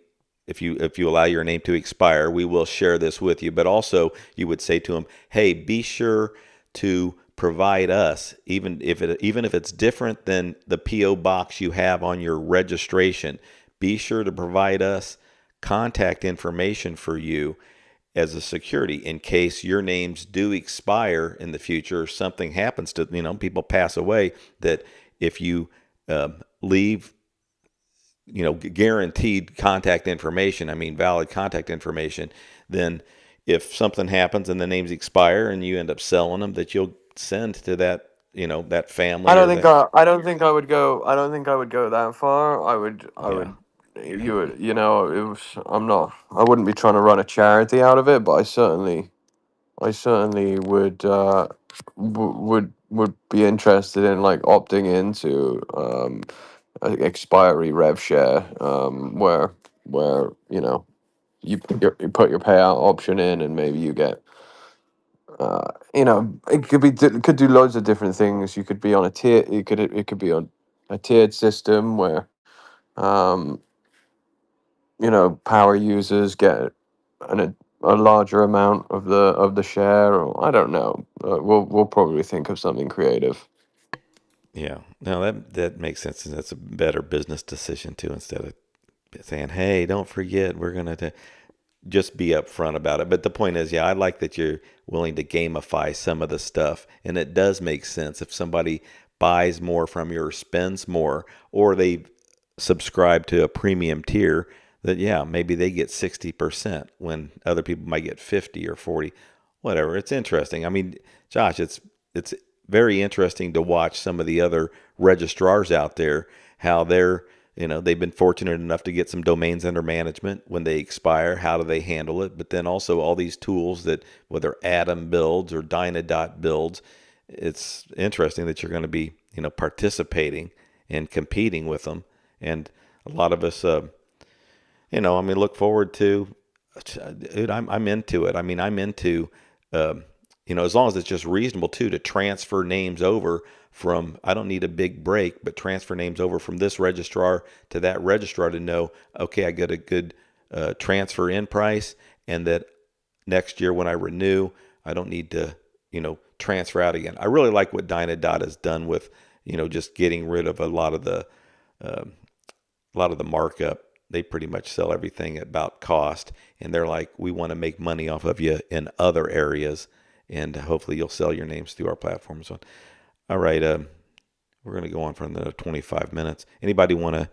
if you allow your name to expire, we will share this with you. But also, you would say to them, hey, be sure to provide us, even if it's different than the PO box you have on your registration. Be sure to provide us contact information for you as a security in case your names do expire in the future, something happens to, people pass away, that if you leave, guaranteed contact information, I mean valid contact information, then if something happens and the names expire and you end up selling them, that you'll send to that, that I family don't or think that. I don't think I would go. I don't think I would go that far. I Yeah. would. You would. It was. I'm not. I wouldn't be trying to run a charity out of it, but I certainly would be interested in like opting into expiry rev share, where you put your payout option in, and maybe you get it could do loads of different things. You could be on a tier. It could be on a tiered system where um, power users get a larger amount of the share. Or I don't know. We'll probably think of something creative. Yeah. No, that makes sense. And that's a better business decision too, instead of saying, hey, don't forget, we're going to. just be upfront about it. But the point is, yeah, I like that you're willing to gamify some of the stuff, and it does make sense if somebody buys more from you or spends more, or they subscribe to a premium tier, that yeah, maybe they get 60% when other people might get 50 or 40, whatever. It's interesting. I mean, Josh, it's very interesting to watch some of the other registrars out there, how they've been fortunate enough to get some domains under management. When they expire, how do they handle it? But then also all these tools that, whether Atom builds or Dynadot builds, it's interesting that you're going to be, participating and competing with them. And a lot of us, look forward to, dude, I'm into it. I mean, I'm into, as long as it's just reasonable too, to transfer names over from, I don't need a big break, but transfer names over from this registrar to that registrar to know, okay, I get a good transfer in price, and that next year when I renew, I don't need to, transfer out again. I really like what Dynadot has done with, just getting rid of a lot of the markup. They pretty much sell everything at about cost, and they're like, we want to make money off of you in other areas, and hopefully you'll sell your names through our platform. So, all right, we're going to go on for another 25 minutes. Anybody want to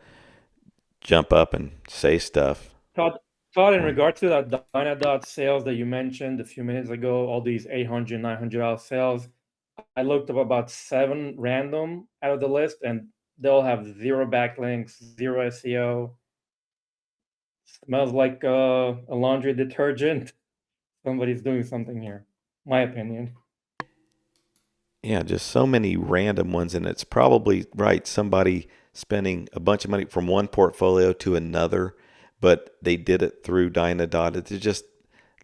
jump up and say stuff? Todd, in regard to that Dynadot sales that you mentioned a few minutes ago, all these $800, $900 sales, I looked up about 7 random out of the list, and they'll have 0 backlinks, 0 SEO. Smells like a laundry detergent. Somebody's doing something here, my opinion. Yeah, just so many random ones, and it's probably right. Somebody spending a bunch of money from one portfolio to another, but they did it through Dynadot. It's just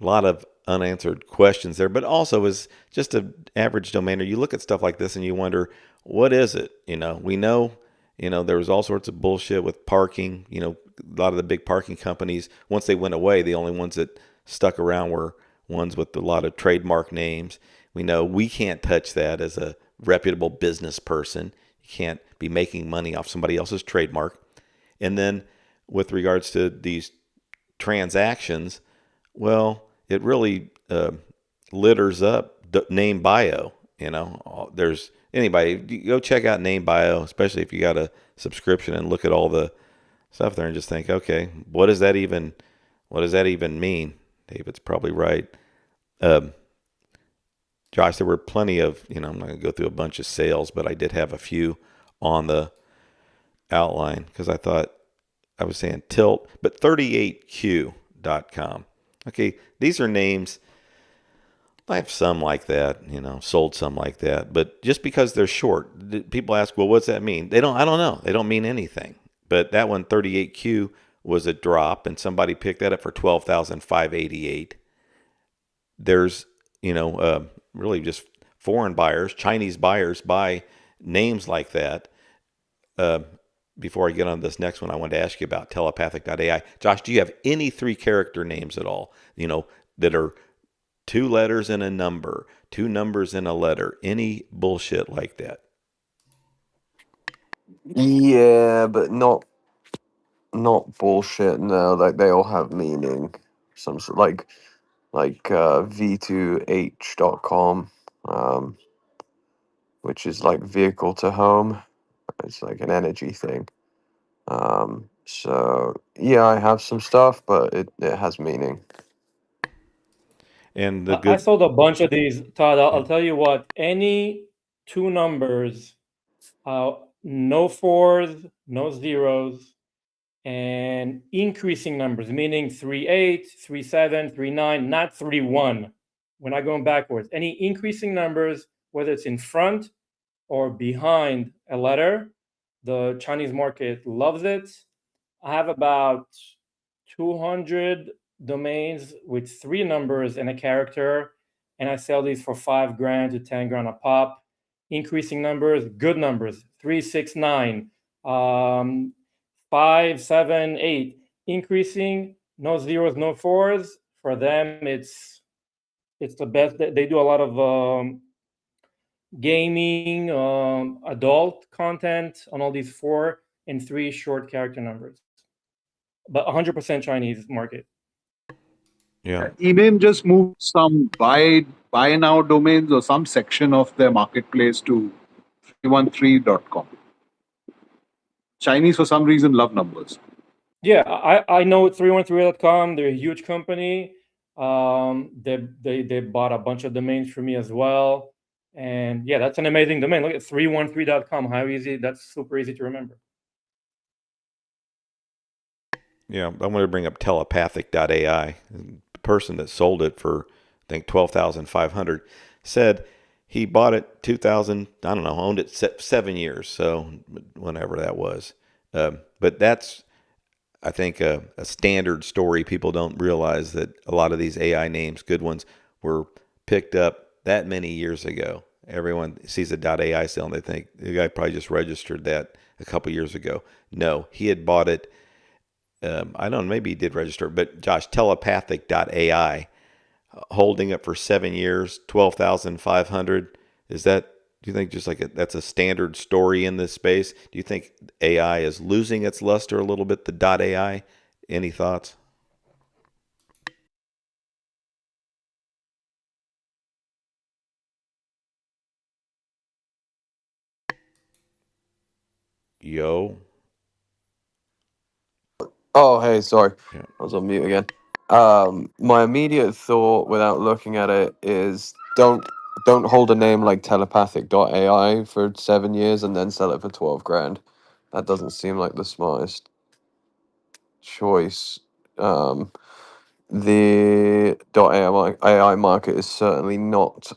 a lot of unanswered questions there, but also as just an average domainer, you look at stuff like this and you wonder, what is it? We know, there was all sorts of bullshit with parking. A lot of the big parking companies, once they went away, the only ones that stuck around were ones with a lot of trademark names. We know we can't touch that as a reputable business person. You can't be making money off somebody else's trademark. And then with regards to these transactions, well, it really litters up name bio. There's anybody, go check out name bio, especially if you got a subscription, and look at all the stuff there and just think, okay, what does that even mean? David's probably right. Josh, there were plenty of, I'm not going to go through a bunch of sales, but I did have a few on the outline because I thought I was saying tilt, but 38q.com. Okay, these are names. I have some like that, sold some like that, but just because they're short, people ask, well, what's that mean? I don't know. They don't mean anything. But that one, 38q, was a drop, and somebody picked that up for $12,588. There's, really just foreign buyers, Chinese buyers buy names like that. Before I get on this next one, I wanted to ask you about telepathic.ai. Josh, do you have any 3-character names at all, that are 2 letters and a number, 2 numbers and a letter, any bullshit like that? Yeah, but not bullshit. No, like they all have meaning. Some sort like v2h.com, which is like vehicle to home. It's like an energy thing. So yeah, I have some stuff, but it has meaning. And the I good, sold a bunch of these, Todd. I'll yeah. tell you what, any 2 numbers, no 4s, no 0s, and increasing numbers, meaning 38, 37, 39, not 31. We're not going backwards. Any increasing numbers, whether it's in front or behind a letter, the Chinese market loves it. I have about 200 domains with 3 numbers and a character, and I sell these for $5,000 to $10,000 a pop. Increasing numbers, good numbers, 3, 6, 9, 5, 7, 8. Increasing, no 0s, no 4s. For them, it's the best. They do a lot of gaming, adult content on all these 4 and 3 short character numbers, but 100% Chinese market. Yeah. eName just moved some buy now domains or some section of their marketplace to 313.com. Chinese, for some reason, love numbers. Yeah, I know 313.com. They're a huge company. They bought a bunch of domains for me as well. And yeah, that's an amazing domain. Look at 313.com. How easy. That's super easy to remember. Yeah, I want to bring up telepathic.ai. The person that sold it for, I think, 12,500 said he bought it 2000. I don't know, owned it 7 years, so whenever that was. But that's, I think, a standard story. People don't realize that a lot of these AI names, good ones, were picked up that many years ago. Everyone sees a .ai sale and they think the guy probably just registered that a couple years ago. No, he had bought it. I don't know, maybe he did register, but Josh, telepathic.ai, holding it for 7 years, 12,500. Is that, do you think just like that's a standard story in this space? Do you think AI is losing its luster a little bit, the .ai? Any thoughts? Yo. Oh, hey, sorry, Yeah. I was on mute again. My immediate thought, without looking at it, is don't hold a name like telepathic.ai for 7 years and then sell it for 12 grand. That doesn't seem like the smartest choice. The .ai market is certainly not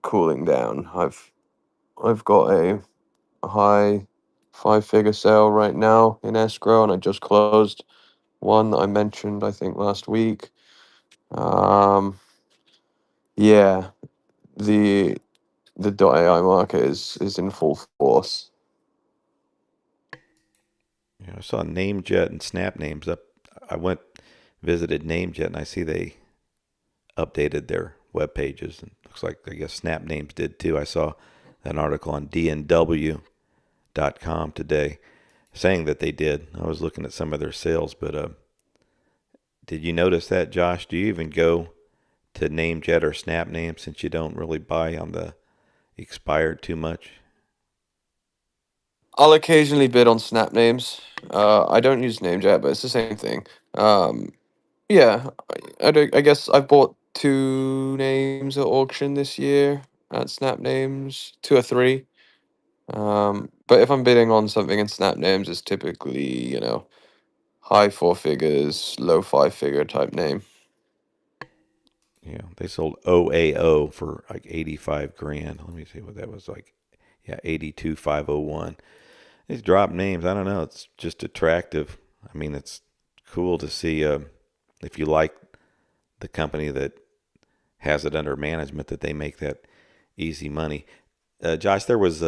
cooling down. I've got a high 5-figure sale right now in escrow, and I just closed one that I mentioned, I think, last week. Yeah, the .ai market is in full force. Yeah, I saw NameJet and Snap Names up. I went visited NameJet and I see they updated their web pages, and looks like I guess Snap Names did too. I saw an article on DNW.com today saying that they did. I was looking at some of their sales, but did you notice that, Josh? Do you even go to NameJet or Snap Names since you don't really buy on the expired too much? I'll occasionally bid on snap names. I don't use NameJet, but it's the same thing. Yeah, I guess I've bought 2 names at auction this year at snap names, 2 or 3. But if I'm bidding on something in snap names, it's typically, high 4 figures, low 5-figure type name. Yeah, they sold OAO for like 85 grand. Let me see what that was like. Yeah, 82,501. These drop names, I don't know. It's just attractive. I mean, it's cool to see if you like the company that has it under management that they make that easy money. Josh, there was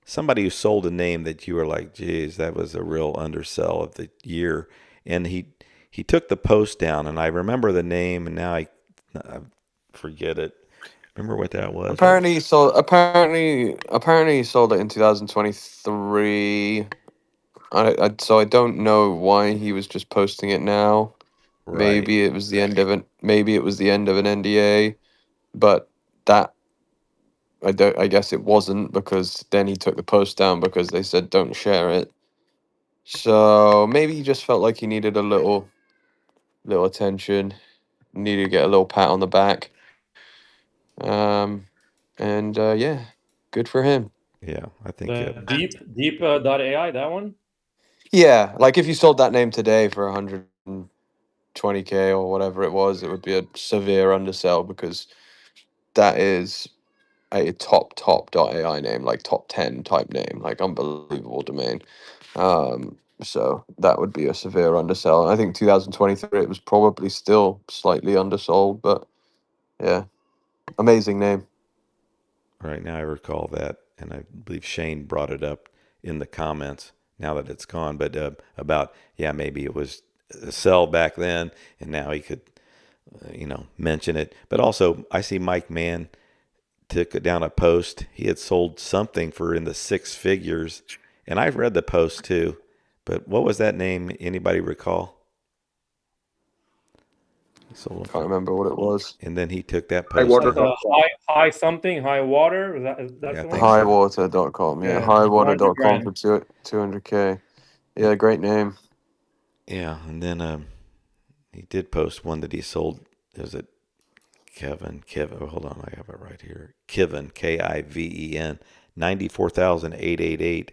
somebody who sold a name that you were like, geez, that was a real undersell of the year. And he took the post down, and I remember the name, and now I forget it. Remember what that was? Apparently he sold it in 2023. So I don't know why he was just posting it now. Right. Maybe it was the end of an NDA, but that I guess it wasn't, because then he took the post down because they said don't share it. So maybe he just felt like he needed a little attention, needed to get a little pat on the back. And yeah, good for him. Yeah, I think The deep.ai, that one. Yeah, like if you sold that name today for 120K or whatever it was, it would be a severe undersell, because that is a top .ai name, like top 10 type name, like unbelievable domain. So that would be a severe undersell. And I think 2023 it was probably still slightly undersold, but yeah, amazing name. right now I recall that, and I believe Shane brought it up in the comments now that it's gone, but about, yeah, maybe it was a sell back then, and now he could, mention it. But also, I see Mike Mann took down a post. He had sold something for in the 6 figures, and I've read the post too. But what was that name? Anybody recall? He sold them Can't remember what it was. and then he took that High post water That's down. dot com. high something, high water. Yeah, That's I the think one. so. Highwater.com. Yeah, Yeah, 100 highwater.com grand. for 200K. Yeah, great name. Yeah, and then he did post one that he sold. Is it Kevin? Oh, hold on, I have it right here. Kiven, Kiven, 94,888.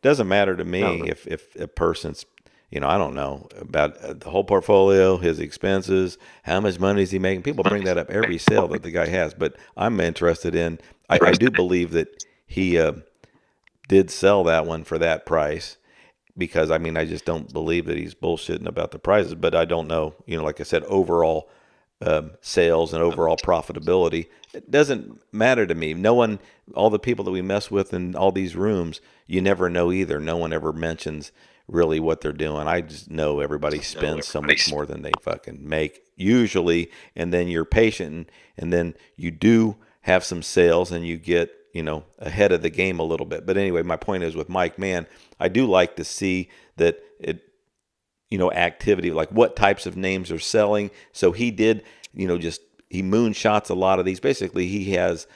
Doesn't matter to Yeah, me if a person's, I don't know about the whole portfolio, his expenses, how much money is he making. People bring that up every sale that the guy has, but I'm interested in. I do believe that he did sell that one for that price because I just don't believe that he's bullshitting about the prices. But I don't know, like I said, overall sales and overall profitability. It doesn't matter to me. No one, all the people that we mess with in all these rooms, you never know either. No one ever mentions really what they're doing. I just know everybody spends so much more than they fucking make usually, and then you're patient, and then you do have some sales, and you get ahead of the game a little bit. But anyway, my point is with Mike, man, I do like to see that it activity, like what types of names are selling. So he did, just he moonshots a lot of these. Basically, he has,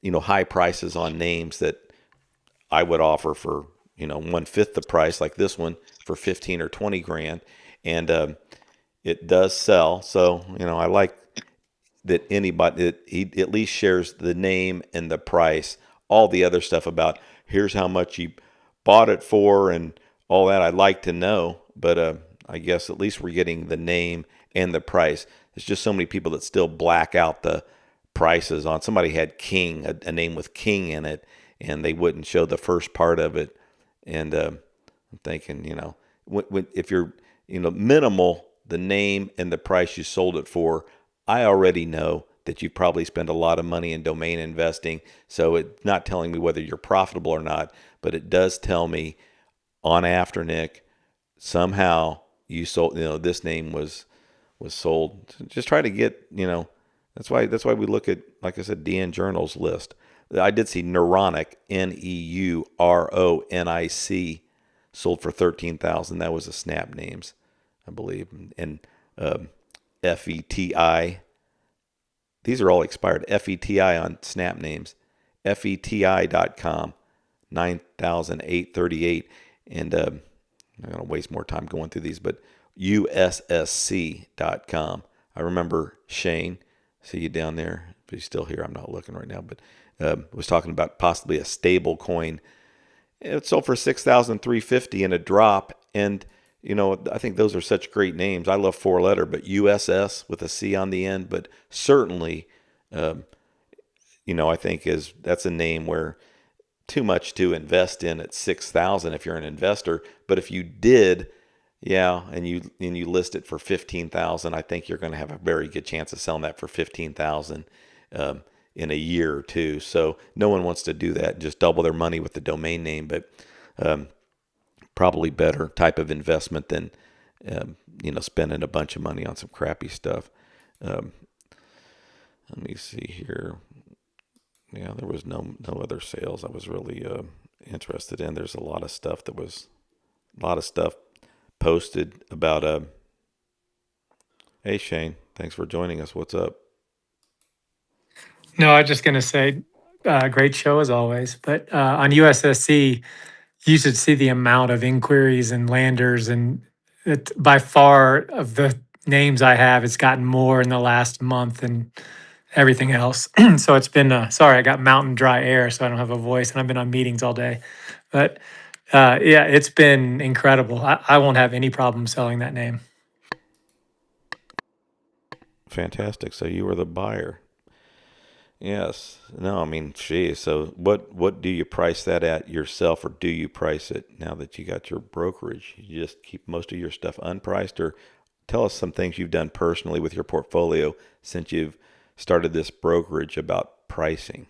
high prices on names that I would offer for, 1/5 the price, like this one for 15 or 20 grand. And it does sell. So, I like that anybody that he at least shares the name and the price. All the other stuff about here's how much he bought it for and all that I'd like to know, but I guess at least we're getting the name and the price. There's just so many people that still black out the prices on. Somebody had King, a name with King in it, and they wouldn't show the first part of it. And I'm thinking, if you're, minimal, the name and the price you sold it for, I already know that you probably spend a lot of money in domain investing. So it's not telling me whether you're profitable or not, but it does tell me on Afternic, somehow you sold, this name was sold. Just try to get, that's why we look at, like I said, DN Journal's list. I did see Neuronic, Neuronic, sold for 13,000. That was a Snap Names, I believe, and FETI. These are all expired. FETI on Snap Names. FETI.com, 9,838. And I'm going to waste more time going through these, but USSC.com. I remember Shane, see you down there. If he's still here, I'm not looking right now, but was talking about possibly a stable coin. It sold for 6,350 in a drop. And, I think those are such great names. I love 4-letter, but USS with a C on the end, but certainly, I think that's a name where too much to invest in at 6,000 if you're an investor. But if you did, yeah, and you list it for 15,000, I think you're going to have a very good chance of selling that for 15,000 in a year or two. So no one wants to do that, just double their money with the domain name, but probably better type of investment than spending a bunch of money on some crappy stuff. Let me see here. Yeah, there was no other sales I was really interested in. There's a lot of stuff posted about hey Shane, thanks for joining us. What's up? No, I was just going to say, great show as always. But on USSC, you should see the amount of inquiries and landers, and it, by far of the names I have, it's gotten more in the last month than everything else. So it's been sorry, I got mountain dry air, so I don't have a voice, and I've been on meetings all day. But yeah, it's been incredible. I won't have any problem selling that name. Fantastic. So you were the buyer. Yes. No, geez. So what do you price that at yourself, or do you price it now that you got your brokerage? You just keep most of your stuff unpriced, or tell us some things you've done personally with your portfolio since you've started this brokerage about pricing.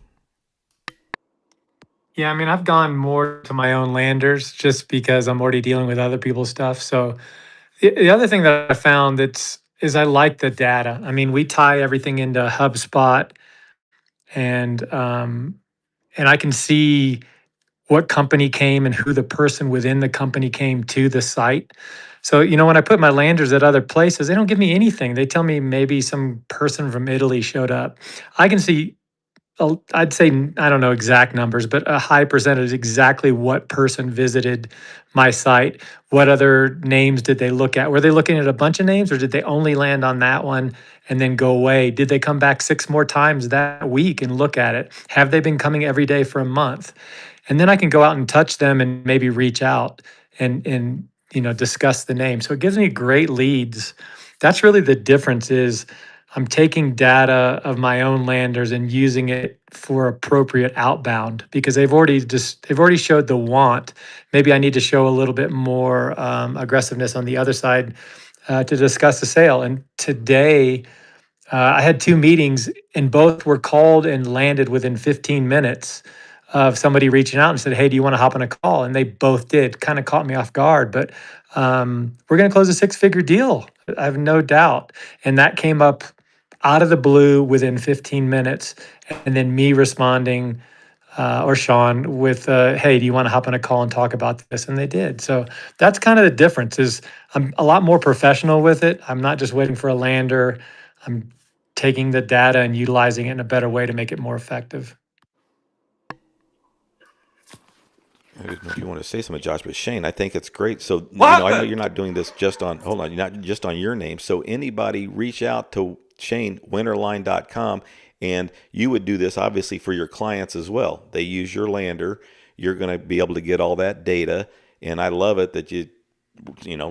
Yeah, I mean, I've gone more to my own landers just because I'm already dealing with other people's stuff. So the other thing that I found is I like the data. I mean, we tie everything into HubSpot, and I can see what company came and who the person within the company came to the site. So, when I put my landers at other places, they don't give me anything. They tell me maybe some person from Italy showed up. I can see, I'd say, I don't know exact numbers, but a high percentage exactly what person visited my site. What other names did they look at? Were they looking at a bunch of names or did they only land on that one and then go away? Did they come back 6 more times that week and look at it? Have they been coming every day for a month? And then I can go out and touch them and maybe reach out and discuss the name. So it gives me great leads. That's really the difference is I'm taking data of my own landers and using it for appropriate outbound because they've already showed the want. Maybe I need to show a little bit more aggressiveness on the other side to discuss the sale. And today I had 2 meetings and both were called and landed within 15 minutes of somebody reaching out and said, "Hey, do you want to hop on a call?" And they both did. Kind of caught me off guard, but we're going to close a 6-figure deal. I have no doubt. And that came up out of the blue within 15 minutes. And then me responding, or Sean with, "Hey, do you want to hop on a call and talk about this?" And they did. So that's kind of the difference is I'm a lot more professional with it. I'm not just waiting for a lander. I'm taking the data and utilizing it in a better way to make it more effective. I don't know if you want to say something, Josh, but Shane, I think it's great. So, What? I know you're not doing this hold on, you're not just on your name. So anybody reach out to Shane, winterline.com, and you would do this obviously for your clients as well. They use your lander. You're going to be able to get all that data. And I love it that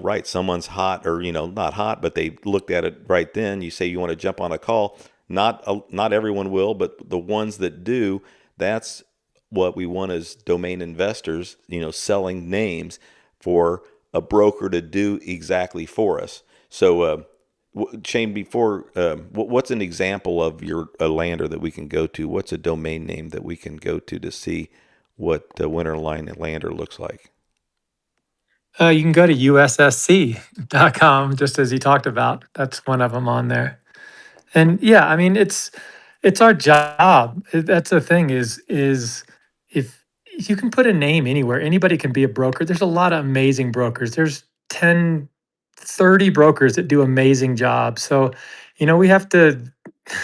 right, someone's hot or, not hot, but they looked at it right then. You say you want to jump on a call. Not everyone will, but the ones that do, that's what we want as domain investors, selling names for a broker to do exactly for us. So, Shane, before, what's an example of a lander that we can go to? What's a domain name that we can go to see what the Winterline lander looks like? You can go to ussc.com, just as you talked about. That's one of them on there. And yeah, I mean, it's our job. That's the thing is if you can put a name anywhere, anybody can be a broker. There's a lot of amazing brokers. There's 10, 30 brokers that do amazing jobs. So, we have to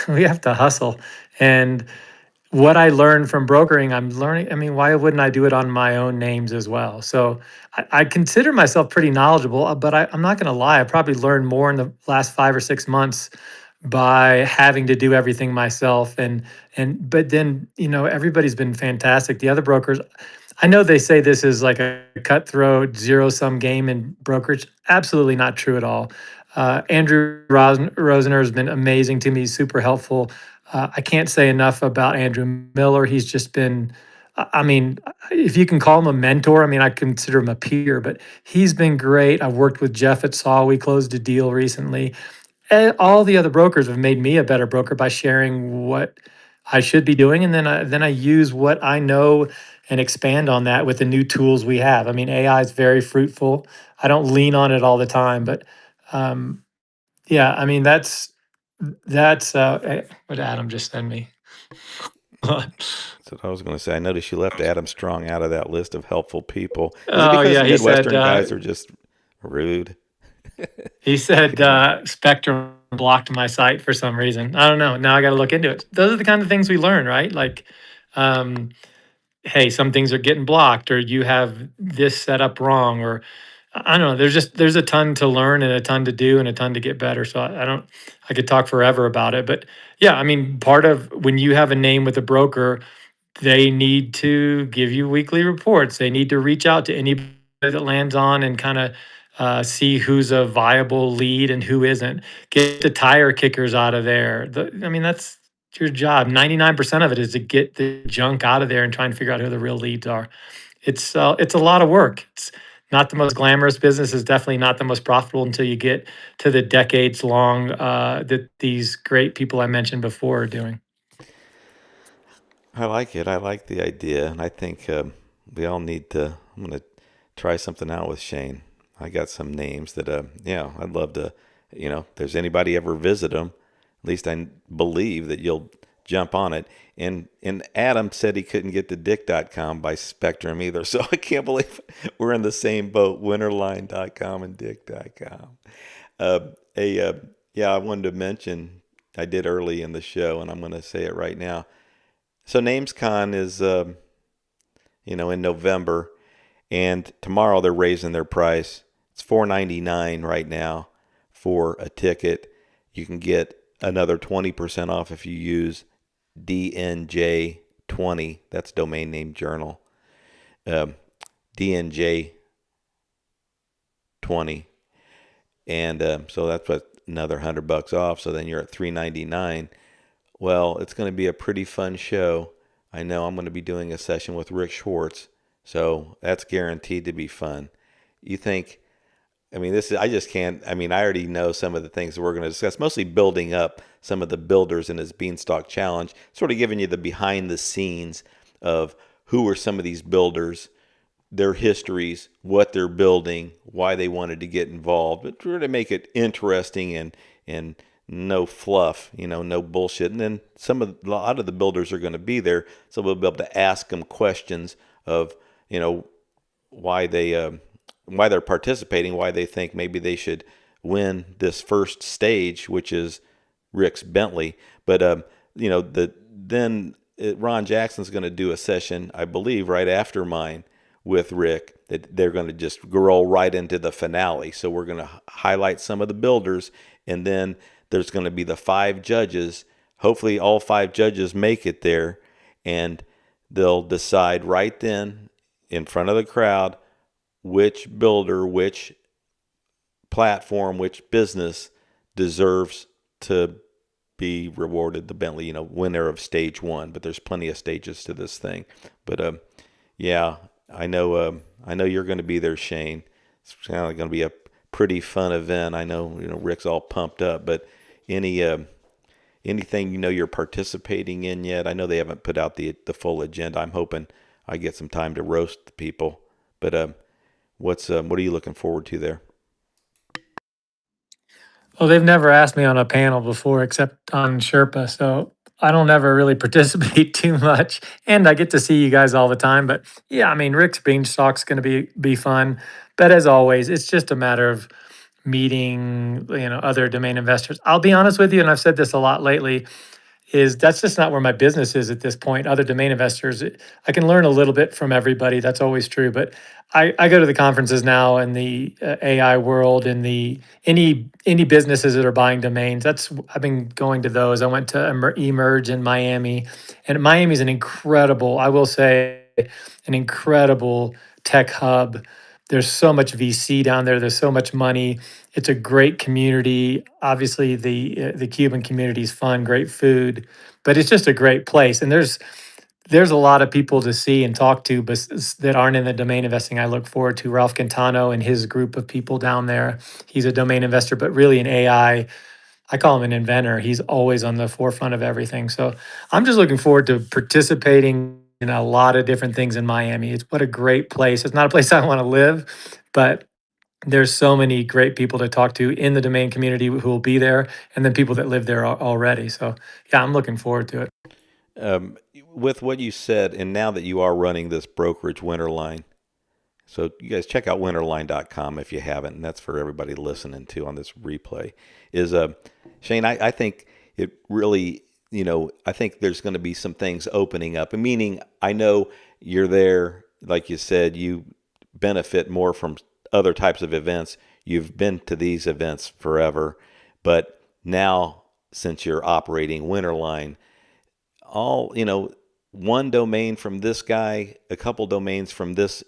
we have to hustle. And what I learned from brokering, I'm learning. I mean, why wouldn't I do it on my own names as well? So I consider myself pretty knowledgeable, but I'm not going to lie. I probably learned more in the last 5 or 6 months by having to do everything myself. But then, everybody's been fantastic. The other brokers, I know they say this is like a cutthroat zero sum game in brokerage. Absolutely not true at all. Andrew Rosener has been amazing to me, super helpful. I can't say enough about Andrew Miller. He's just been, I mean, if you can call him a mentor, I mean, I consider him a peer, but he's been great. I've worked with Jeff at Saw. We closed a deal recently. And all the other brokers have made me a better broker by sharing what I should be doing, and then I use what I know and expand on that with the new tools we have. I mean, AI is very fruitful. I don't lean on it all the time, but um, yeah, I mean that's what Adam just sent me. So I was going to say, I noticed you left Adam Strong out of that list of helpful people. Is it Oh because yeah, he said Midwestern guys are just rude? Spectrum blocked my site for some reason. I don't know. Now I got to look into it. Those are the kind of things we learn, right? Like, um, hey, some things are getting blocked, or you have this set up wrong, or I don't know. There's a ton to learn and a ton to do and a ton to get better. So I don't. I could talk forever about it, but yeah, I mean, part of when you have a name with a broker, they need to give you weekly reports. They need to reach out to anybody that lands on and kind of see who's a viable lead and who isn't. Get the tire kickers out of there. I mean, that's your job. 99% of it is to get the junk out of there and try and figure out who the real leads are. It's a lot of work. It's not the most glamorous business. Is definitely not the most profitable until you get to the decades long that these great people I mentioned before are doing. I like it. I like the idea, and I think we all need to. I'm going to try something out with Shane. I got some names that, I'd love to. If there's anybody ever visit them, at least I believe that you'll jump on it. And Adam said he couldn't get the dick.com by Spectrum either. So I can't believe we're in the same boat, winterline.com and dick.com. Yeah, I wanted to mention, I did early in the show, and I'm going to say it right now. So NamesCon is, in November, and tomorrow they're raising their price. It's $4.99 right now for a ticket. You can get another 20% off if you use DNJ20. That's domain name journal. DNJ20. And so that's what, another $100 off. So then you're at $3.99. Well, it's going to be a pretty fun show. I know I'm going to be doing a session with Rick Schwartz, so that's guaranteed to be fun. You think, I just can't, I already know some of the things that we're going to discuss, mostly building up some of the builders in his Beanstalk Challenge, sort of giving you the behind the scenes of who are some of these builders, their histories, what they're building, why they wanted to get involved, but try to make it interesting and no fluff, no bullshit. And then a lot of the builders are going to be there, so we'll be able to ask them questions of, why they're participating, why they think maybe they should win this first stage, which is Rick's Bentley. But Ron Jackson's going to do a session, I believe, right after mine with Rick, that they're going to just roll right into the finale. So we're going to highlight some of the builders, and then there's going to be the 5 judges. Hopefully all 5 judges make it there, and they'll decide right then in front of the crowd which builder, which platform, which business deserves to be rewarded the Bentley, winner of stage 1. But there's plenty of stages to this thing. But yeah, I know you're going to be there, Shane. It's kind of going to be a pretty fun event. I know, Rick's all pumped up, but anything you're participating in yet? I know they haven't put out the full agenda. I'm hoping I get some time to roast the people. But what are you looking forward to there? Well, they've never asked me on a panel before except on Sherpa, so I don't ever really participate too much. And I get to see you guys all the time. But yeah, Rick's Beanstalk's going to be fun. But as always, it's just a matter of meeting, other domain investors. I'll be honest with you, and I've said this a lot lately, is that's just not where my business is at this point. Other domain investors, I can learn a little bit from everybody. That's always true. But I go to the conferences now in the AI world, in the any businesses that are buying domains. I've been going to those. I went to Emerge in Miami, and Miami's an incredible, I will say, an incredible tech hub. There's so much VC down there. There's so much money. It's a great community. Obviously, the Cuban community is fun, great food, but it's just a great place. And there's a lot of people to see and talk to, but that aren't in the domain investing. I look forward to Ralph Quintano and his group of people down there. He's a domain investor, but really an AI. I call him an inventor. He's always on the forefront of everything. So I'm just looking forward to participating in a lot of different things in Miami. It's what a great place. It's not a place I want to live, but there's so many great people to talk to in the domain community who will be there, and then people that live there already. So yeah, I'm looking forward to it. With what you said, and now that you are running this brokerage Winterline, so you guys check out winterline.com if you haven't, and that's for everybody listening to on this replay. Is Shane, I think it really, I think there's going to be some things opening up. Meaning, I know you're there, like you said, you benefit more from other types of events. You've been to these events forever, but now since you're operating Winterline, all one domain from this guy, a couple domains from this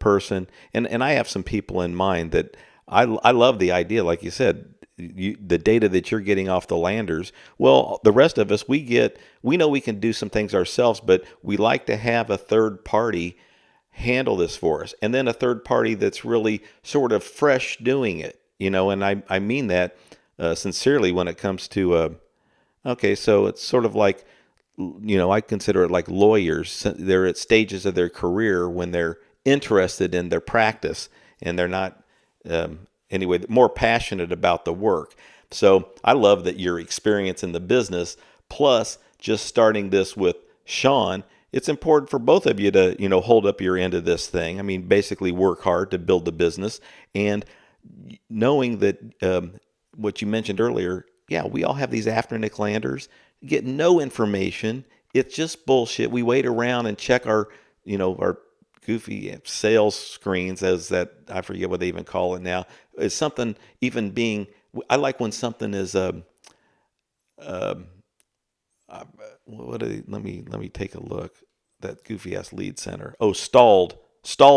person, and I have some people in mind that I love the idea. Like you said, the data that you're getting off the landers. Well, the rest of us, we know we can do some things ourselves, but we like to have a third party handle this for us, and then a third party that's really sort of fresh doing it. And I mean that sincerely when it comes to okay, so it's sort of like, I consider it like lawyers. They're at stages of their career when they're interested in their practice, and they're not, anyway, more passionate about the work. So I love that your experience in the business plus just starting this with Sean, it's important for both of you to, hold up your end of this thing. I mean, basically work hard to build the business, and knowing that what you mentioned earlier, yeah, we all have these Afternic landers, get no information. It's just bullshit. We wait around and check our goofy sales screens, as that, I forget what they even call it now. Is something even being, I like when something is what are they, let me take a look. That goofy ass lead center. Oh, stalled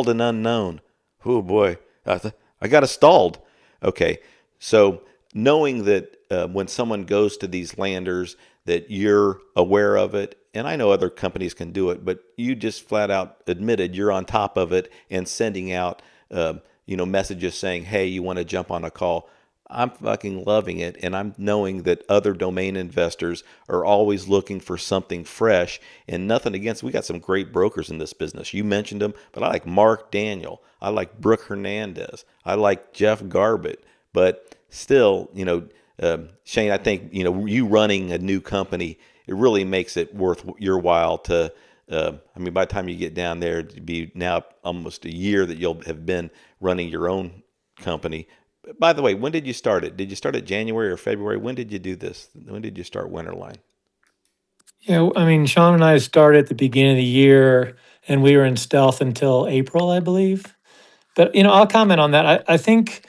and unknown. Oh boy, I got a stalled. Okay, so knowing that when someone goes to these landers, that you're aware of it, and I know other companies can do it, but you just flat out admitted you're on top of it and sending out messages saying, hey, you want to jump on a call. I'm fucking loving it, and I'm knowing that other domain investors are always looking for something fresh, and nothing against, we got some great brokers in this business. You mentioned them, but I like Mark Daniel. I like Brooke Hernandez. I like Jeff Garbett. But still, Shane, I think, you running a new company, it really makes it worth your while to, I mean, by the time you get down there, to be now almost a year that you'll have been running your own company. By the way, when did you start it? Did you start it January or February? When did you do this? When did you start Winterline? Yeah, I mean, Sean and I started at the beginning of the year, and we were in stealth until April, I believe. But I'll comment on that. I think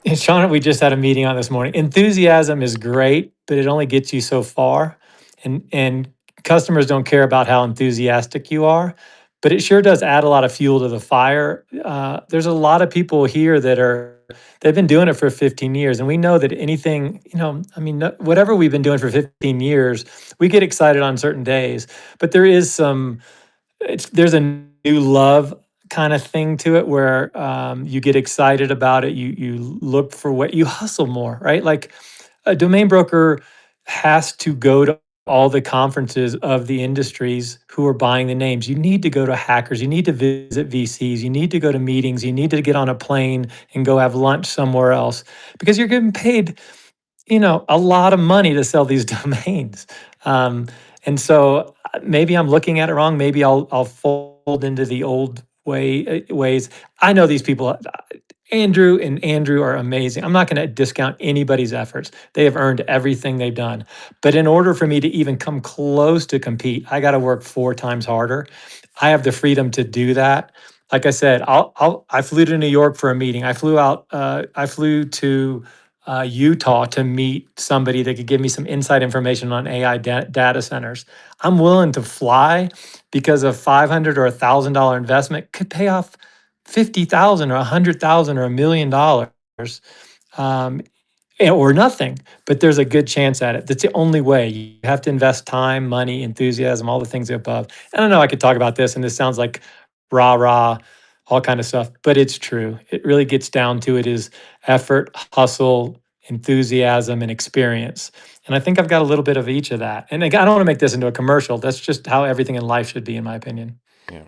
and Sean, we just had a meeting on this morning. Enthusiasm is great, but it only gets you so far. And customers don't care about how enthusiastic you are, but it sure does add a lot of fuel to the fire. There's a lot of people here they've been doing it for 15 years, and we know that anything, I mean, whatever we've been doing for 15 years, we get excited on certain days, but there's a new love kind of thing to it where you get excited about it. You look for what you hustle more, right? Like a domain broker has to go to all the conferences of the industries who are buying the names. You need to go to hackers. You need to visit VCs. You need to go to meetings. You need to get on a plane and go have lunch somewhere else because you're getting paid a lot of money to sell these domains. And so maybe I'm looking at it wrong. Maybe I'll fold into the old ways. I know these people. Andrew and Andrew are amazing. I'm not going to discount anybody's efforts. They have earned everything they've done. But in order for me to even come close to compete, I got to work 4 times harder. I have the freedom to do that. Like I said, I flew to New York for a meeting. I flew to Utah to meet somebody that could give me some inside information on AI data centers. I'm willing to fly because a $500 or $1,000 investment could pay off 50,000 or 100,000 or $1 million, um, or nothing. But there's a good chance at it. That's the only way. You have to invest time, money, enthusiasm, all the things above. And I know I could talk about this, and this sounds like rah rah, all kind of stuff, but it's true. It really gets down to it is effort, hustle, enthusiasm, and experience. And I think I've got a little bit of each of that. And again, I don't want to make this into a commercial. That's just how everything in life should be, in my opinion. Yeah.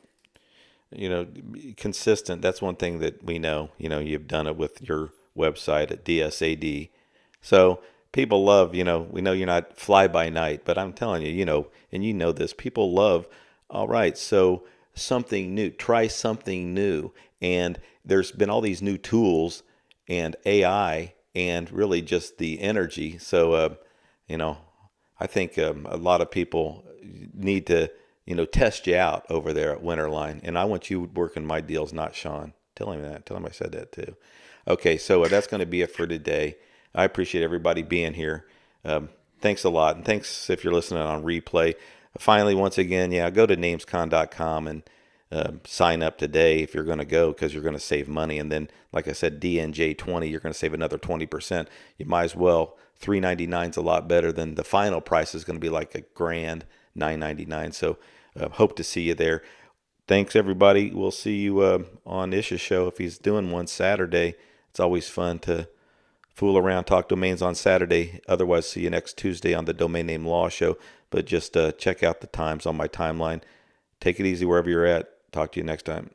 Consistent. That's one thing that we know. You've done it with your website at DSAD. So people love, we know you're not fly by night, but I'm telling you, and you know this, people love, all right, so something new, try something new. And there's been all these new tools and AI and really just the energy. So, I think a lot of people need to, test you out over there at Winterline. And I want you working my deals, not Sean. Tell him that. Tell him I said that too. Okay, so that's going to be it for today. I appreciate everybody being here. Thanks a lot. And thanks if you're listening on replay. Finally, once again, go to namescon.com and sign up today if you're going to go, because you're going to save money. And then, like I said, DNJ20, you're going to save another 20%. You might as well. $399 is a lot better than the final price is going to be like $1,000, $999. So hope to see you there. Thanks, everybody. We'll see you on Ish's show if he's doing one Saturday. It's always fun to fool around, talk domains on Saturday. Otherwise, see you next Tuesday on the Domain Name Law Show. But just check out the times on my timeline. Take it easy wherever you're at. Talk to you next time.